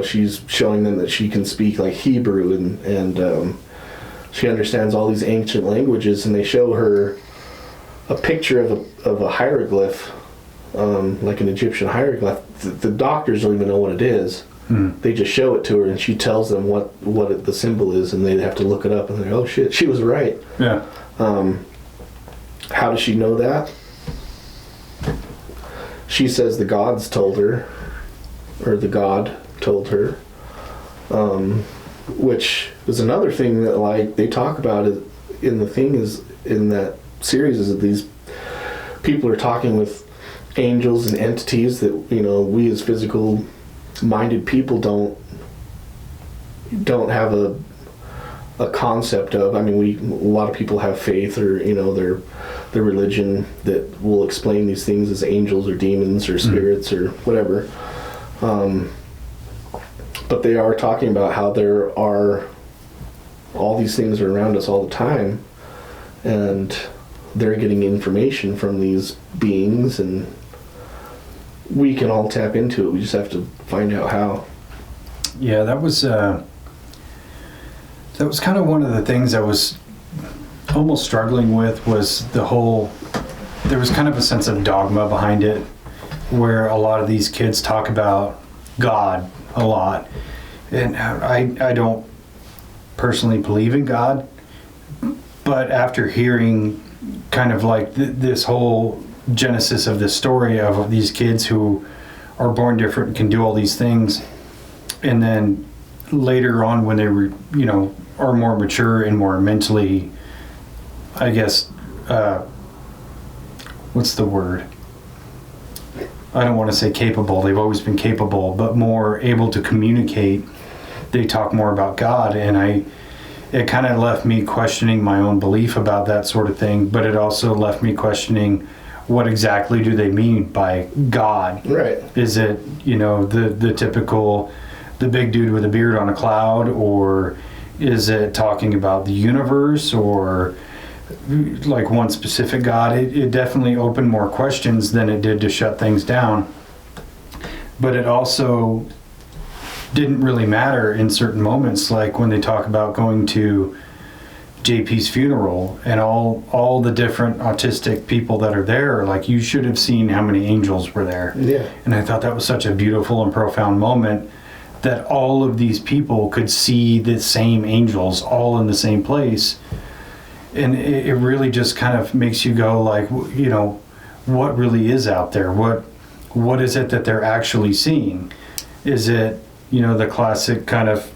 She's showing them that she can speak like Hebrew and she understands all these ancient languages, and they show her a picture of a hieroglyph, like an Egyptian hieroglyph. The doctors don't even know what it is. They just show it to her, and she tells them what the symbol is, and they have to look it up, and they're like, oh shit, she was right. Yeah. How does she know that? She says the gods told her, or the god told her, which is another thing that like they talk about in that series, is that these people are talking with angels and entities that, you know, we as physical minded people don't have a concept of. I mean, a lot of people have faith, or, you know, their religion that will explain these things as angels or demons or spirits or whatever. But they are talking about how there are all these things are around us all the time, and they're getting information from these beings, and we can all tap into it. We just have to find out how. Yeah, that was kind of one of the things I was almost struggling with, was there was kind of a sense of dogma behind it, where a lot of these kids talk about God a lot. And I don't personally believe in God, but after hearing kind of like this whole genesis of this story of these kids who are born different and can do all these things, and then later on when they were, you know, are more mature and more mentally, I guess, what's the word? I don't want to say capable. They've always been capable, but more able to communicate. They talk more about God, and it kind of left me questioning my own belief about that sort of thing, but it also left me questioning what exactly do they mean by God? Right. Is it, you know, the typical, the big dude with a beard on a cloud, or is it talking about the universe, or like one specific God? It definitely opened more questions than it did to shut things down. But it also didn't really matter in certain moments, like when they talk about going to JP's funeral and all the different autistic people that are there. Like, you should have seen how many angels were there. Yeah. And I thought that was such a beautiful and profound moment, that all of these people could see the same angels all in the same place. And it really just kind of makes you go like, you know, what really is out there? What is it that they're actually seeing? Is it, you know, the classic kind of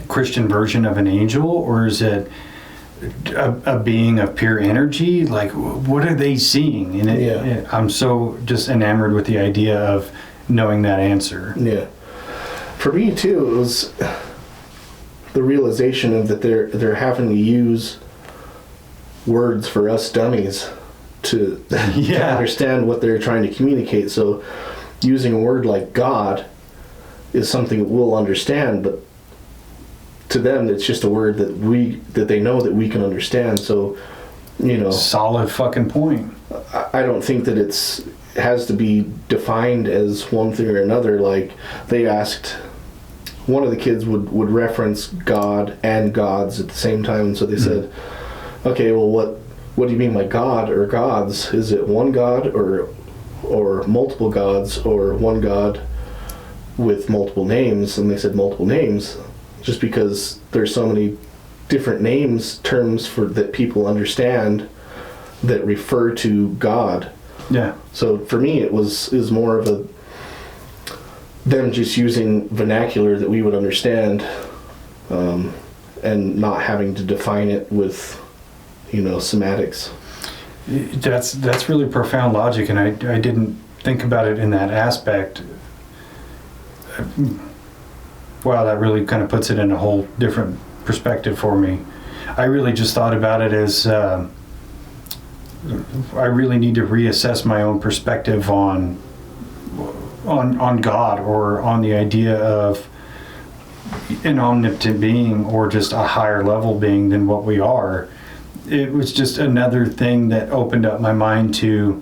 Christian version of an angel, or is it a being of pure energy? Like, what are they seeing? And I'm so just enamored with the idea of knowing that answer. Yeah. For me too, it was the realization of that they're having to use words for us dummies to understand what they're trying to communicate. So using a word like God is something that we'll understand, but to them it's just a word that they know that we can understand. So, you know, solid fucking point. I don't think that it has to be defined as one thing or another. Like, they asked, one of the kids would reference God and gods at the same time, and so they said, okay, well, what do you mean by God or gods? Is it one God or multiple gods, or one God with multiple names? And they said multiple names, just because there's so many different terms for that people understand that refer to God. Yeah. So for me, it was more of them just using vernacular that we would understand, and not having to define it with, you know, semantics. That's really profound logic, and I didn't think about it in that aspect. Wow, that really kind of puts it in a whole different perspective for me. I really just thought about it as I really need to reassess my own perspective on God, or on the idea of an omnipotent being, or just a higher level being than what we are. It was just another thing that opened up my mind to,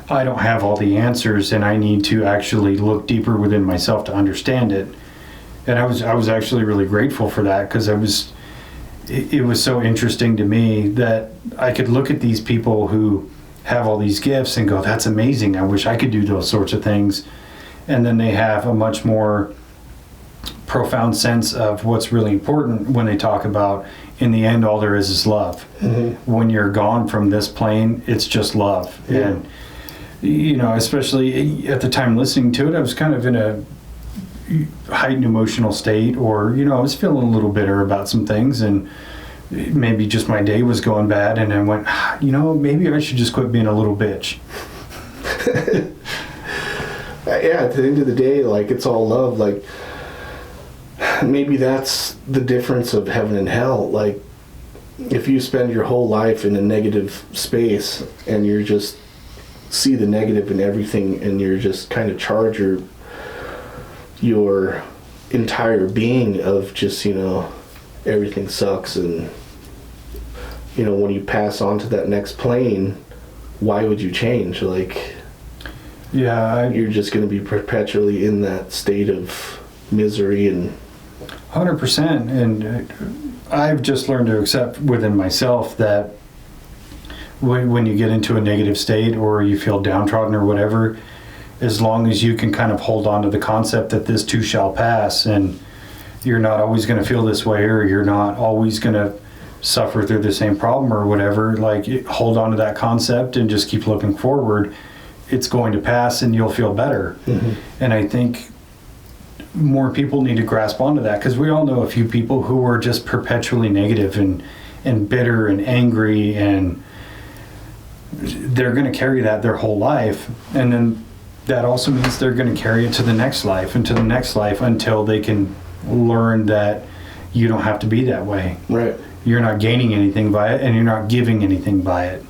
I don't have all the answers, and I need to actually look deeper within myself to understand it. And I was actually really grateful for that, because it was so interesting to me that I could look at these people who have all these gifts and go, that's amazing. I wish I could do those sorts of things. And then they have a much more profound sense of what's really important when they talk about, in the end, all there is love. When you're gone from this plane, it's just love. And, you know, especially at the time listening to it, I was kind of in a heightened emotional state, or, you know, I was feeling a little bitter about some things, and maybe just my day was going bad, and I went, you know, maybe I should just quit being a little bitch. Yeah, at the end of the day, like, it's all love. Like, maybe that's the difference of heaven and hell. Like, if you spend your whole life in a negative space and you're just see the negative in everything, and you're just kind of charge your entire being of just, you know, everything sucks, and, you know, when you pass on to that next plane, why would you change? Like, yeah, you're just going to be perpetually in that state of misery. And 100%. And I've just learned to accept within myself that when you get into a negative state, or you feel downtrodden or whatever, as long as you can kind of hold on to the concept that this too shall pass, and you're not always going to feel this way, or you're not always going to suffer through the same problem or whatever, like, hold on to that concept and just keep looking forward. It's going to pass and you'll feel better. And I think more people need to grasp onto that, because we all know a few people who are just perpetually negative and bitter and angry, and they're going to carry that their whole life. And then that also means they're going to carry it to the next life and to the next life, until they can learn that you don't have to be that way. right. You're not gaining anything by it, and you're not giving anything by it.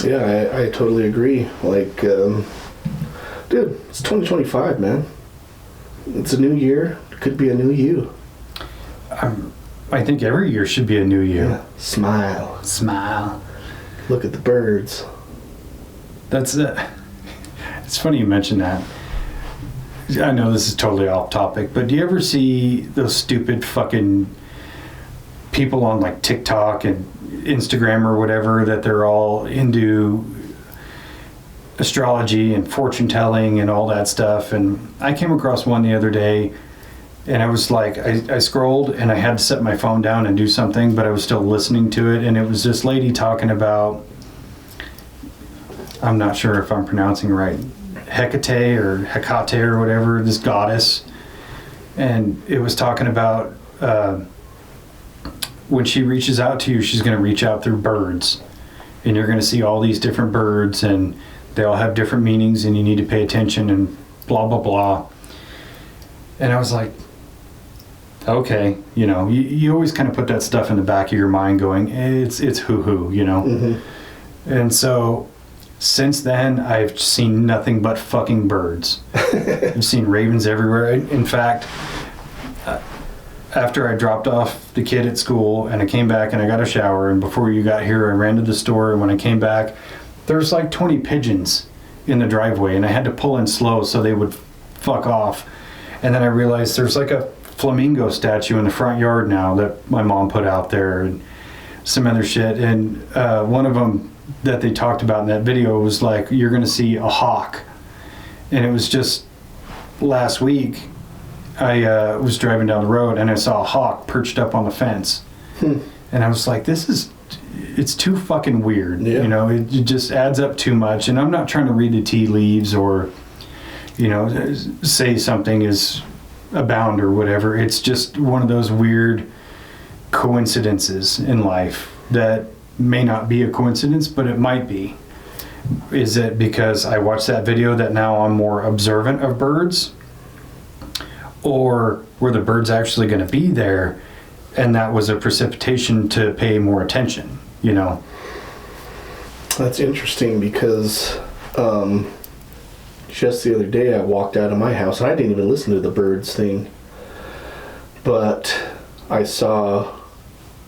Yeah, I totally agree. Like, dude, it's 2025, man. It's a new year. It could be a new you. I think every year should be a new you. Yeah. Smile. Smile. Look at the birds. That's it. It's funny you mention that. I know this is totally off topic, but do you ever see those stupid fucking people on, like, TikTok and Instagram or whatever, that they're all into astrology and fortune telling and all that stuff? And I came across one the other day, and I was like, I scrolled and I had to set my phone down and do something, but I was still listening to it. And it was this lady talking about, I'm not sure if I'm pronouncing it right, Hecate or Hecate or whatever, this goddess. And it was talking about when she reaches out to you, she's going to reach out through birds. And you're going to see all these different birds, and they all have different meanings, and you need to pay attention, and blah, blah, blah. And I was like, okay, you know, you always kind of put that stuff in the back of your mind going, it's hoo-hoo, you know? And so since then, I've seen nothing but fucking birds. I've seen ravens everywhere. In fact, after I dropped off the kid at school and I came back and I got a shower, and before you got here, I ran to the store, and when I came back, there's like 20 pigeons in the driveway, and I had to pull in slow so they would fuck off. And then I realized there's like a flamingo statue in the front yard now that my mom put out there, and some other shit. And one of them that they talked about in that video was like, you're going to see a hawk. And it was just last week, I was driving down the road and I saw a hawk perched up on the fence. And I was like, it's too fucking weird. Yeah. You know, it just adds up too much. And I'm not trying to read the tea leaves or, you know, say something is abound or whatever. It's just one of those weird coincidences in life that may not be a coincidence, but it might be. Is it because I watched that video that now I'm more observant of birds? Or were the birds actually going to be there, and that was a precipitation to pay more attention, you know? That's interesting, because just the other day I walked out of my house, and I didn't even listen to the birds thing, but I saw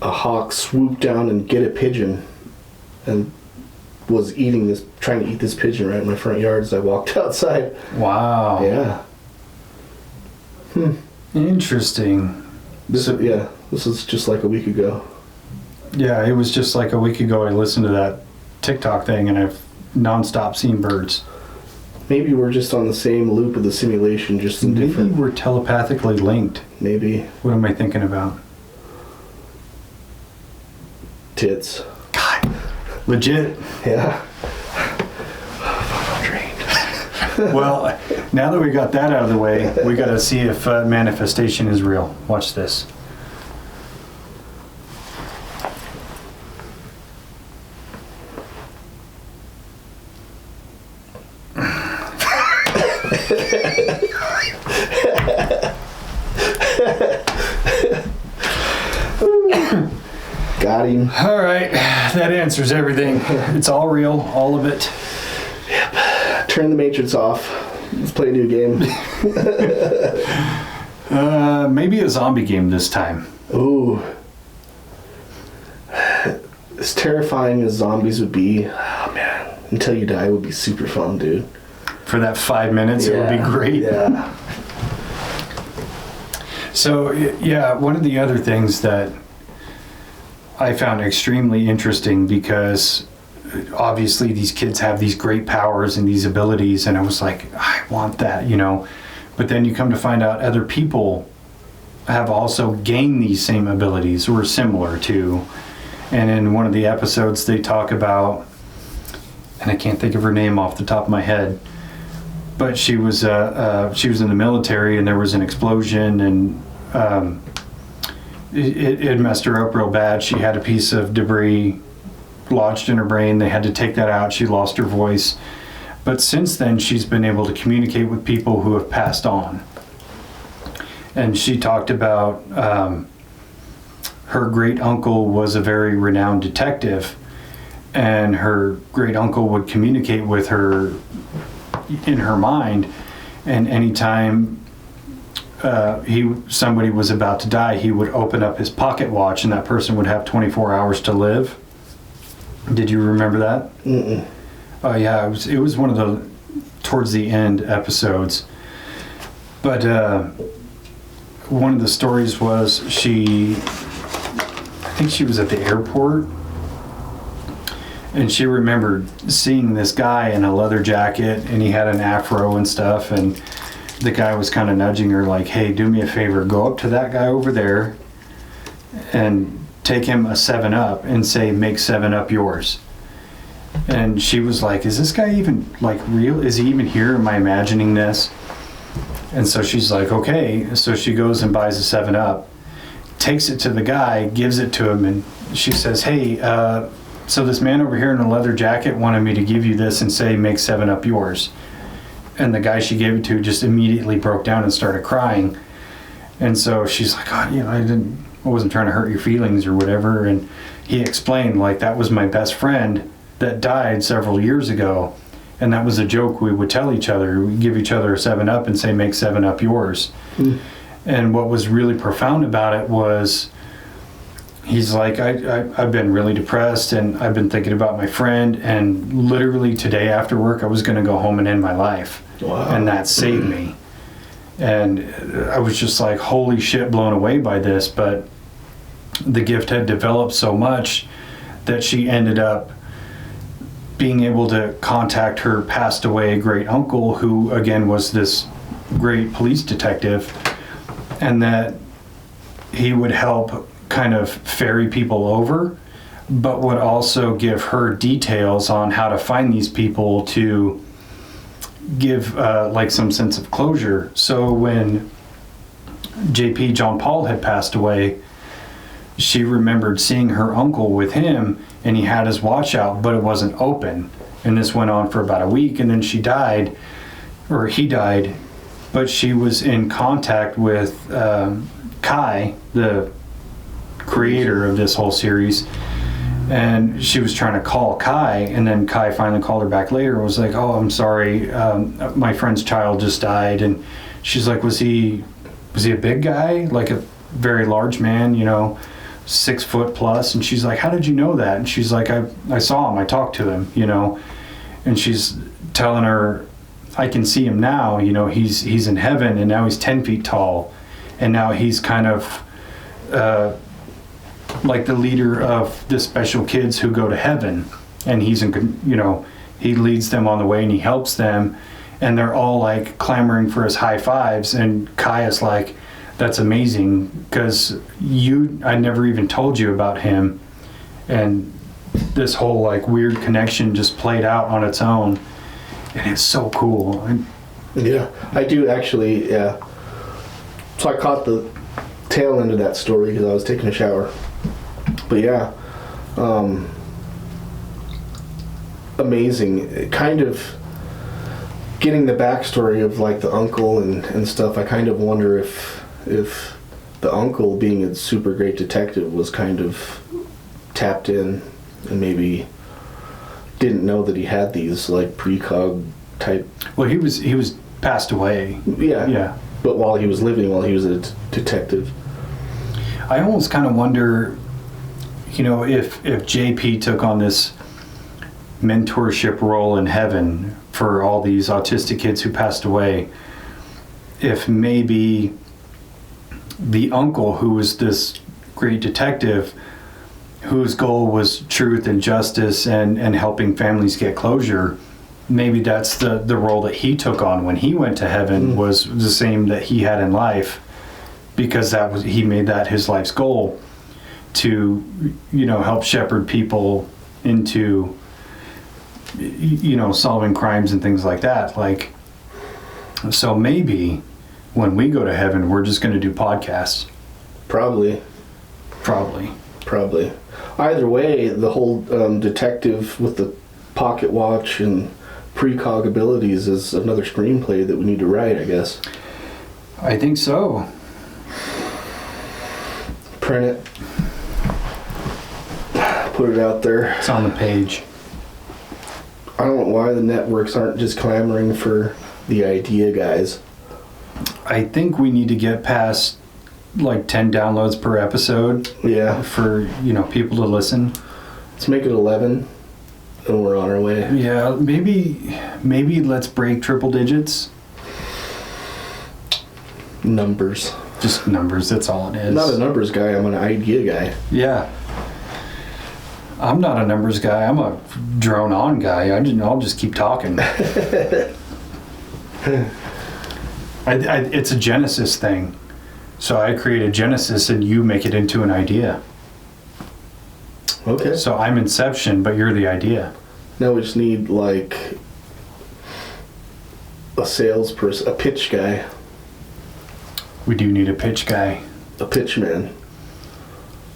a hawk swoop down and get a pigeon, and was trying to eat this pigeon right in my front yard as I walked outside. Wow. Yeah. Interesting. Yeah. This is just like a week ago. Yeah, it was just like a week ago I listened to that TikTok thing and I've nonstop seen birds. Maybe we're just on the same loop of the simulation, just in Maybe different... we're telepathically linked. Maybe. What am I thinking about? Tits. God, legit. Yeah. Well, now that we got that out of the way, we got to see if manifestation is real. Watch this. Got him. All right, that answers everything. It's all real, all of it. Yep. Turn the Matrix off. Let's play a new game. Maybe a zombie game this time. Ooh. As terrifying as zombies would be, oh man, Until You Die would be super fun, dude. For that 5 minutes, it would be great. Yeah. So, yeah, one of the other things that I found extremely interesting, because obviously these kids have these great powers and these abilities, and I was like, I want that, you know. But then you come to find out other people have also gained these same abilities or similar to. And in one of the episodes they talk about, and I can't think of her name off the top of my head, but she was in the military and there was an explosion and it messed her up real bad. She had a piece of debris lodged in her brain. They had to take that out. She lost her voice. But since then, she's been able to communicate with people who have passed on. And she talked about her great uncle was a very renowned detective, and her great uncle would communicate with her in her mind, and anytime somebody was about to die, he would open up his pocket watch and that person would have 24 hours to live. Did you remember that? Mm-mm. Oh yeah, it was one of the towards the end episodes. But one of the stories was I think she was at the airport, and she remembered seeing this guy in a leather jacket, and he had an afro and stuff, and the guy was kind of nudging her like, hey, do me a favor, go up to that guy over there and take him a 7-Up and say, make 7-Up yours. And she was like, is this guy even like real? Is he even here? Am I imagining this? And so she's like, okay. So she goes and buys a 7-Up, takes it to the guy, gives it to him, and she says, hey, so this man over here in a leather jacket wanted me to give you this and say, make 7-Up yours. And the guy she gave it to just immediately broke down and started crying. And so she's like, oh, you know, I wasn't trying to hurt your feelings or whatever. And he explained, like, that was my best friend that died several years ago. And that was a joke we would tell each other. We'd give each other a 7-Up and say, make 7-Up yours. Mm. And what was really profound about it was, he's like, I've been really depressed and I've been thinking about my friend, and literally today after work I was going to go home and end my life. Wow. And that saved me. And I was just like, holy shit, blown away by this. But the gift had developed so much that she ended up being able to contact her passed away great uncle, who again was this great police detective, and that he would help kind of ferry people over, but would also give her details on how to find these people to give like some sense of closure. So when JP John Paul had passed away, she remembered seeing her uncle with him, and he had his watch out, but it wasn't open. And this went on for about a week, and then she died, or he died, but she was in contact with Kai, the creator of this whole series, and she was trying to call Kai, and then Kai finally called her back later and was like, oh, I'm sorry, my friend's child just died. And she's like, was he a big guy, like a very large man, you know, 6 foot plus? And she's like, how did you know that? And she's like, I saw him, I talked to him, you know. And she's telling her, I can see him now, you know, he's in heaven, and now he's 10 feet tall, and now he's kind of like the leader of the special kids who go to heaven, and he's in, you know, he leads them on the way and he helps them, and they're all like clamoring for his high fives, and Kaya's like, that's amazing, because I never even told you about him. And this whole like weird connection just played out on its own, and it's so cool. Yeah, I do actually, yeah. So I caught the tail end of that story because I was taking a shower. But yeah, amazing. Kind of getting the backstory of like the uncle and stuff. I kind of wonder if the uncle, being a super great detective, was kind of tapped in and maybe didn't know that he had these like precog type. Well, he was passed away. Yeah. But while he was living, while he was a detective. I almost kind of wonder, you know, if JP took on this mentorship role in heaven for all these autistic kids who passed away, if maybe the uncle, who was this great detective, whose goal was truth and justice and helping families get closure, maybe that's the role that he took on when he went to heaven, was the same that he had in life, because he made that his life's goal, to, you know, help shepherd people into, you know, solving crimes and things like that. Like, so maybe when we go to heaven, we're just going to do podcasts. Probably. Either way, the whole detective with the pocket watch and precog abilities is another screenplay that we need to write, I guess. I think so. Print it. Put it out there. It's on the page. I don't know why the networks aren't just clamoring for the idea, guys. I think we need to get past like 10 downloads per episode. Yeah. For, you know, people to listen. Let's make it 11 and we're on our way. Yeah, maybe let's break triple digits. Numbers. Just numbers, that's all it is. I'm not a numbers guy, I'm an idea guy. Yeah. I'm not a numbers guy, I'm a drone on guy. I'll just keep talking. It's a Genesis thing. So I create a Genesis and you make it into an idea. Okay. So I'm Inception, but you're the idea. Now we just need like a salesperson, a pitch guy. We do need a pitch guy. A pitch man.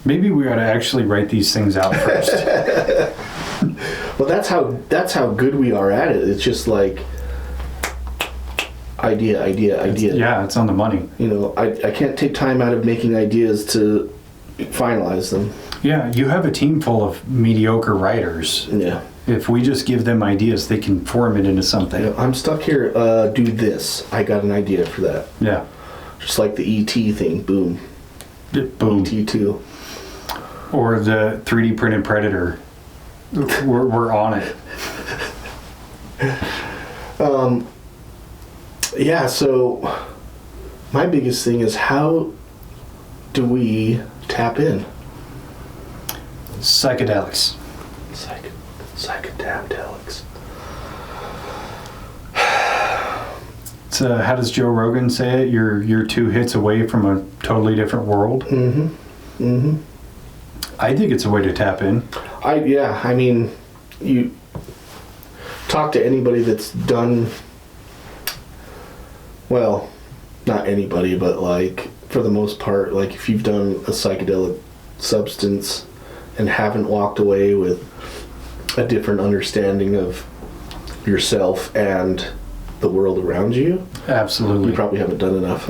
Maybe we ought to actually write these things out first. Well, that's how good we are at it. It's just like idea. Yeah, it's on the money. You know, I can't take time out of making ideas to finalize them. Yeah, you have a team full of mediocre writers. Yeah. If we just give them ideas, they can form it into something. You know, I'm stuck here. Do this. I got an idea for that. Yeah. Just like the E.T. thing. Boom. Boom. E.T. 2. Or the 3D printed Predator. We're on it. Yeah, so my biggest thing is, how do we tap in? Psychedelics. Psychedelics. How does Joe Rogan say it? You're 2 hits away from a totally different world. I think it's a way to tap in. I mean, you talk to anybody that's done, well, not anybody, but like for the most part, like if you've done a psychedelic substance and haven't walked away with a different understanding of yourself and the world around you, absolutely, you probably haven't done enough.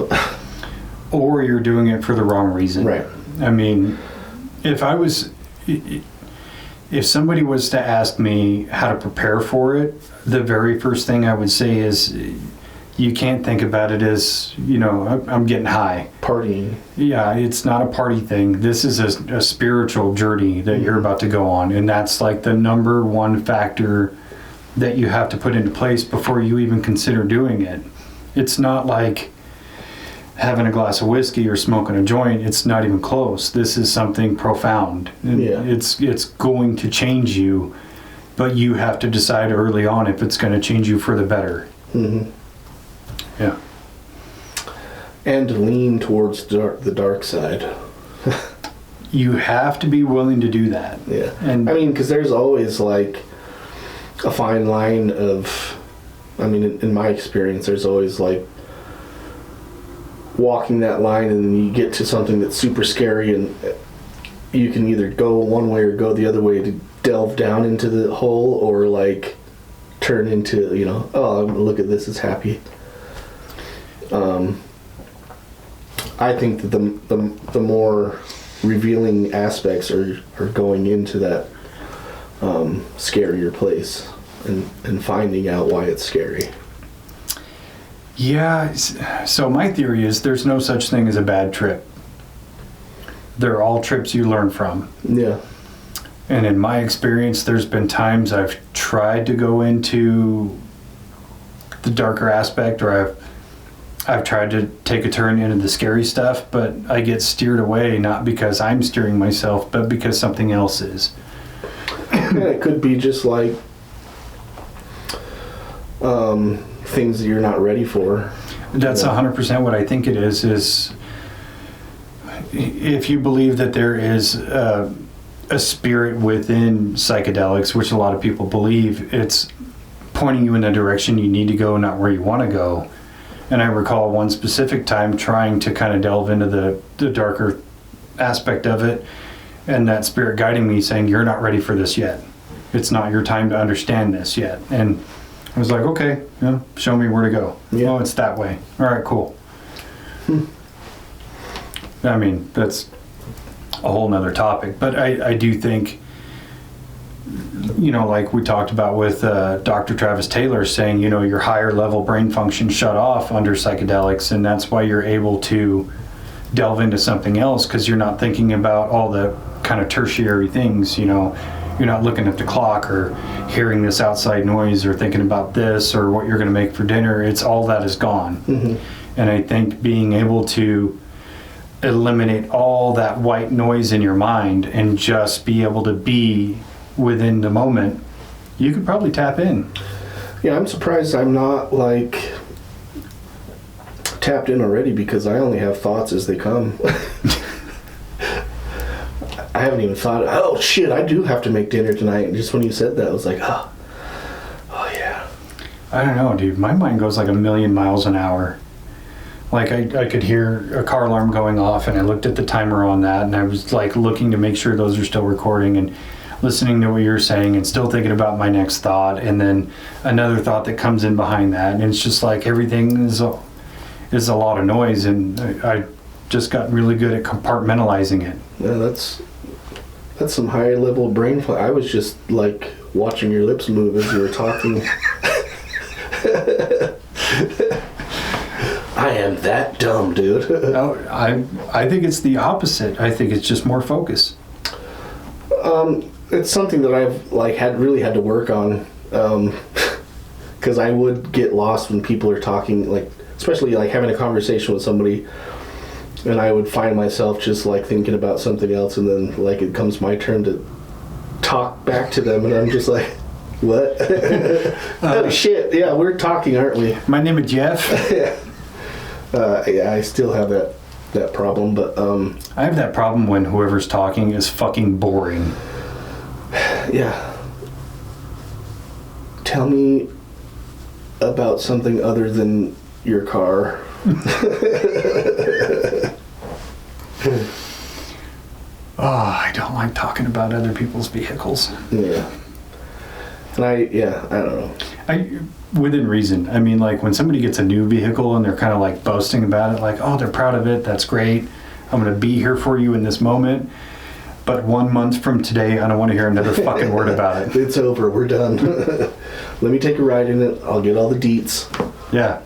Or you're doing it for the wrong reason. Right. I mean, if somebody was to ask me how to prepare for it, the very first thing I would say is, you can't think about it as, you know, I'm getting high. Partying. Yeah, it's not a party thing. This is a spiritual journey that you're about to go on, and that's like the number one factor that you have to put into place before you even consider doing it. It's not like, having a glass of whiskey or smoking a joint. It's not even close. This is something profound. Yeah. It's going to change you, but you have to decide early on if it's going to change you for the better. Mm-hmm. Yeah. And lean towards the dark side. You have to be willing to do that. Yeah. And I mean, because there's always like a fine line of, I mean, in my experience, there's always like walking that line, and then you get to something that's super scary, and you can either go one way or go the other way to delve down into the hole, or like turn into, you know, oh, look at this, it's happy. I think that the more revealing aspects are going into that scarier place and finding out why it's scary. yeah, so my theory is there's no such thing as a bad trip. They're all trips you learn from. Yeah. And in my experience, there's been times I've tried to go into the darker aspect, or I've tried to take a turn into the scary stuff, but I get steered away, not because I'm steering myself, but because something else is. Yeah, it could be just like things that you're not ready for. That's 100% what I think it is if you believe that there is a spirit within psychedelics, which a lot of people believe, it's pointing you in the direction you need to go, not where you want to go. And I recall one specific time trying to kind of delve into the darker aspect of it, and that spirit guiding me saying, you're not ready for this yet. It's not your time to understand this yet. And I was like, okay, yeah, show me where to go. Yeah. Oh, it's that way. All right, cool. I mean, that's a whole nother topic. But I do think, you know, like we talked about with Dr. Travis Taylor saying, you know, your higher level brain function shut off under psychedelics, and that's why you're able to delve into something else, because you're not thinking about all the kind of tertiary things, you know. You're not looking at the clock or hearing this outside noise or thinking about this or what you're going to make for dinner. It's all that is gone. Mm-hmm. And I think being able to eliminate all that white noise in your mind and just be able to be within the moment, you could probably tap in. Yeah, I'm surprised I'm not like tapped in already, because I only have thoughts as they come. I haven't even thought, oh shit, I do have to make dinner tonight. And just when you said that, I was like, oh yeah. I don't know, dude. My mind goes like a million miles an hour. Like I could hear a car alarm going off, and I looked at the timer on that, and I was like looking to make sure those are still recording and listening to what you're saying and still thinking about my next thought, and then another thought that comes in behind that, and it's just like everything is a lot of noise, and I just got really good at compartmentalizing it. Yeah, that's some high level brain I was just like watching your lips move as you were talking. I am that dumb, dude. Oh, I think it's the opposite. I think it's just more focus. It's something that I've like had to work on, because I would get lost when people are talking, like especially like having a conversation with somebody, and I would find myself just like thinking about something else, and then like it comes my turn to talk back to them, and I'm just like, what? Oh shit, yeah, we're talking, aren't we? My name is Jeff. Yeah, I still have that problem, but I have that problem when whoever's talking is fucking boring. Yeah. Tell me about something other than your car. Oh, I don't like talking about other people's vehicles. Yeah. And I don't know. Within reason. I mean, like when somebody gets a new vehicle and they're kind of like boasting about it, like, oh, they're proud of it. That's great. I'm going to be here for you in this moment. But 1 month from today, I don't want to hear another fucking word about it. It's over. We're done. Let me take a ride in it. I'll get all the deets. Yeah.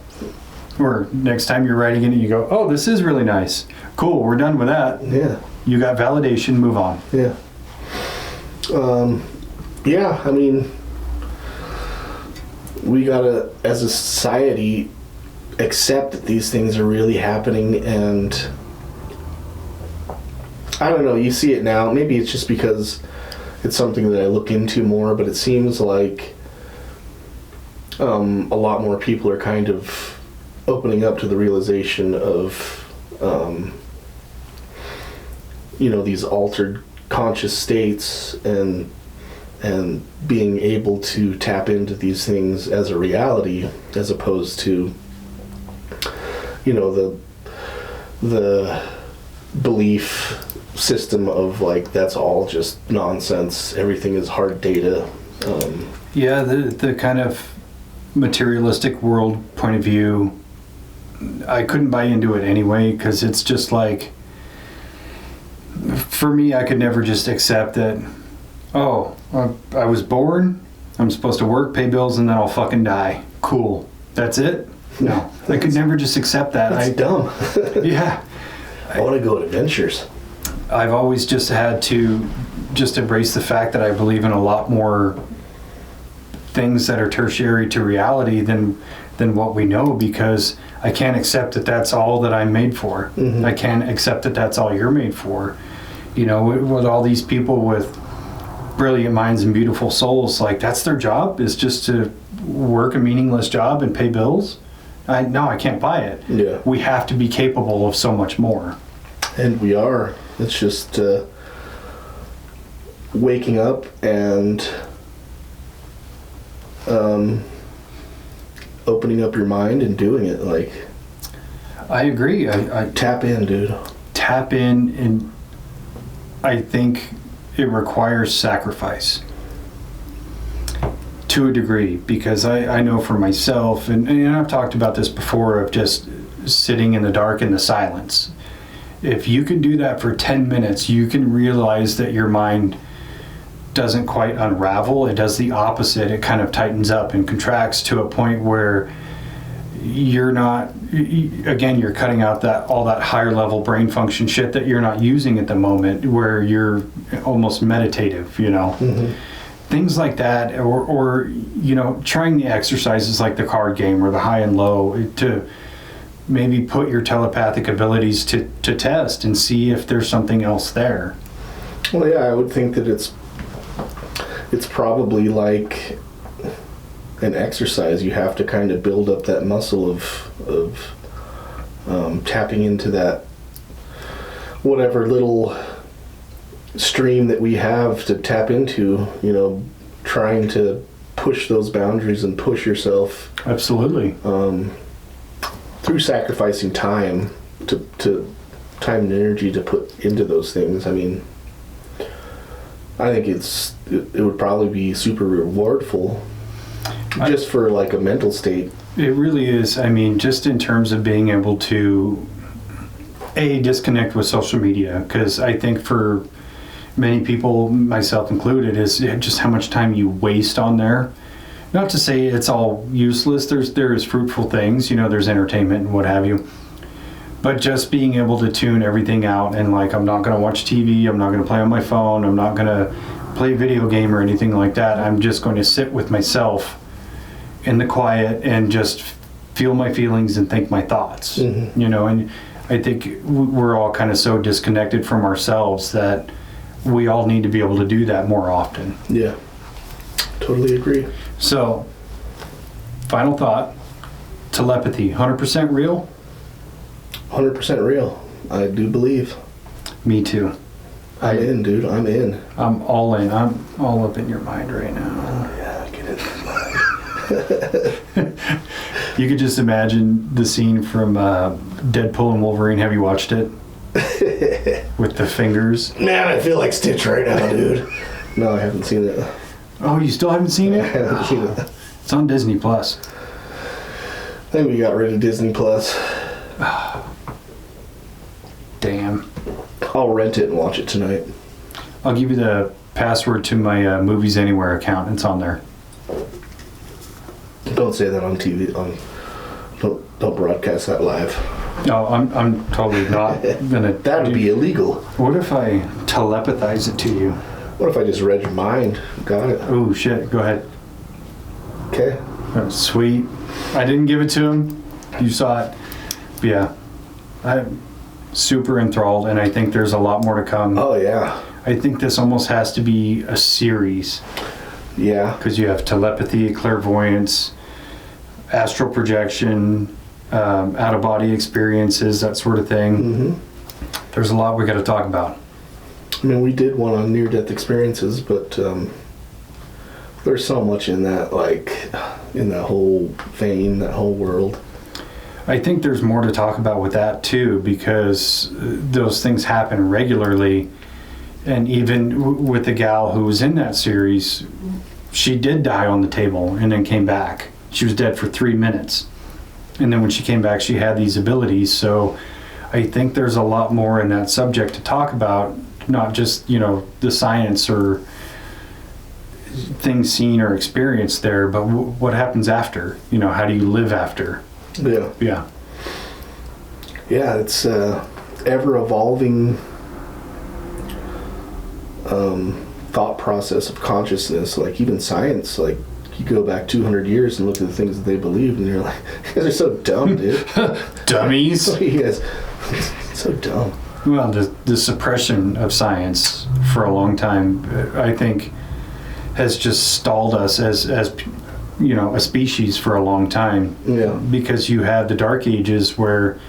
Or next time you're riding in it, you go, oh, this is really nice. Cool. We're done with that. Yeah. You got validation. Move on. Yeah. Yeah, I mean, we gotta, as a society, accept that these things are really happening. And I don't know, you see it now. Maybe it's just because it's something that I look into more, but it seems like a lot more people are kind of opening up to the realization of these altered conscious states and being able to tap into these things as a reality, as opposed to the belief system of like that's all just nonsense, everything is hard data. The kind of materialistic world point of view, I couldn't buy into it anyway, because it's just like, for me, I could never just accept that, I was born, I'm supposed to work, pay bills, and then I'll fucking die. Cool. That's it? No. I could never just accept that. That's dumb. Yeah. I want to go on adventures. I've always just had to just embrace the fact that I believe in a lot more things that are tertiary to reality than what we know, because I can't accept that that's all that I'm made for. Mm-hmm. I can't accept that that's all you're made for. With all these people with brilliant minds and beautiful souls, like that's their job, is just to work a meaningless job and pay bills. I can't buy it. Yeah. We have to be capable of so much more. And we are. It's just waking up and opening up your mind and doing it. Like, I agree. I tap in, dude. Tap in, and I think it requires sacrifice to a degree, because I know for myself, and I've talked about this before, of just sitting in the dark in the silence. If you can do that for 10 minutes, you can realize that your mind doesn't quite unravel. It does the opposite. It kind of tightens up and contracts to a point where you're not, again, you're cutting out all that higher level brain function shit that you're not using at the moment, where you're almost meditative, Mm-hmm. Things like that, or trying the exercises like the card game or the high and low, to maybe put your telepathic abilities to test and see if there's something else there. Well, yeah, I would think that it's probably like an exercise. You have to kind of build up that muscle of tapping into that whatever little stream that we have to tap into, trying to push those boundaries and push yourself. Absolutely. Through sacrificing time to time and energy to put into those things. I mean, I think it would probably be super rewardful just for like a mental state. It really is. I mean, just in terms of being able to disconnect with social media, because I think for many people, myself included, is just how much time you waste on there. Not to say it's all useless. There's fruitful things, there's entertainment and what have you. But just being able to tune everything out, and like, I'm not going to watch TV, I'm not going to play on my phone, I'm not going to play a video game or anything like that. I'm just going to sit with myself in the quiet and just feel my feelings and think my thoughts. Mm-hmm. And I think we're all kind of so disconnected from ourselves that we all need to be able to do that more often. Yeah, totally agree. So, final thought, telepathy, 100% real? 100% real, I do believe. Me too. I'm in, dude, I'm in. I'm all in. I'm all up in your mind right now. Oh, yeah, get in my mind. You could just imagine the scene from Deadpool and Wolverine. Have you watched it? With the fingers. Man, I feel like Stitch right now, dude. No, I haven't seen it. Oh, you still haven't seen it? I haven't seen it. It's on Disney Plus. I think we got rid of Disney Plus. Damn. I'll rent it and watch it tonight. I'll give you the password to my Movies Anywhere account. It's on there. Don't say that on TV. Don't broadcast that live. No, I'm totally not gonna. That'd be illegal. What if I telepathize it to you? What if I just read your mind? Got it. Oh shit! Go ahead. Okay. Oh, sweet. I didn't give it to him. You saw it. Yeah. I'm super enthralled, and I think there's a lot more to come. Oh, yeah. I think this almost has to be a series. Yeah. Because you have telepathy, clairvoyance, astral projection, out-of-body experiences, that sort of thing. Mm-hmm. There's a lot we got to talk about. I mean, we did one on near-death experiences, but there's so much in that, like, in that whole vein, that whole world. I think there's more to talk about with that, too, because those things happen regularly. And even with the gal who was in that series, she did die on the table and then came back. She was dead for 3 minutes. And then when she came back, she had these abilities. So I think there's a lot more in that subject to talk about, not just, the science or things seen or experienced there, but what happens after? How do you live after? Yeah. Yeah. Yeah, it's ever evolving thought process of consciousness. Like, even science, like, you go back 200 years and look at the things that they believe, and you're like, you guys are so dumb, dude. Dummies. You guys, so dumb. Well, the suppression of science for a long time, I think, has just stalled us as a species for a long time. Yeah. Because you had the Dark Ages where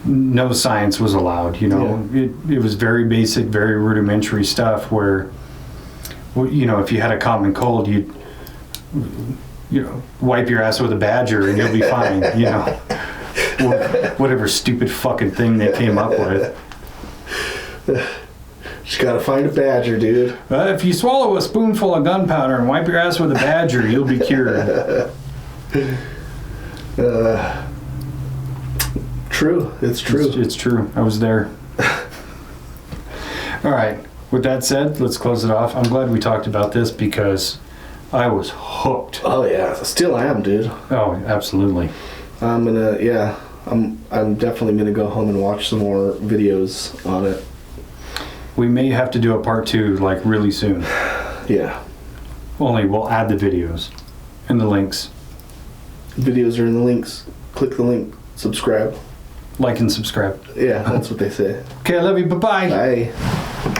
no science was allowed. It was very basic, very rudimentary stuff where, if you had a common cold, you'd wipe your ass with a badger and you'll be fine. Whatever stupid fucking thing they came up with. Just gotta find a badger, dude. If you swallow a spoonful of gunpowder and wipe your ass with a badger, you'll be cured. True. It's true. It's true. I was there. All right. With that said, let's close it off. I'm glad we talked about this because I was hooked. Oh yeah, still am, dude. Oh, absolutely. I'm definitely gonna go home and watch some more videos on it. We may have to do a part 2 like really soon. Yeah. Only we'll add the videos and the links. Videos are in the links. Click the link. Subscribe. Like and subscribe. Yeah, that's what they say. Okay, I love you. Bye-bye. Bye.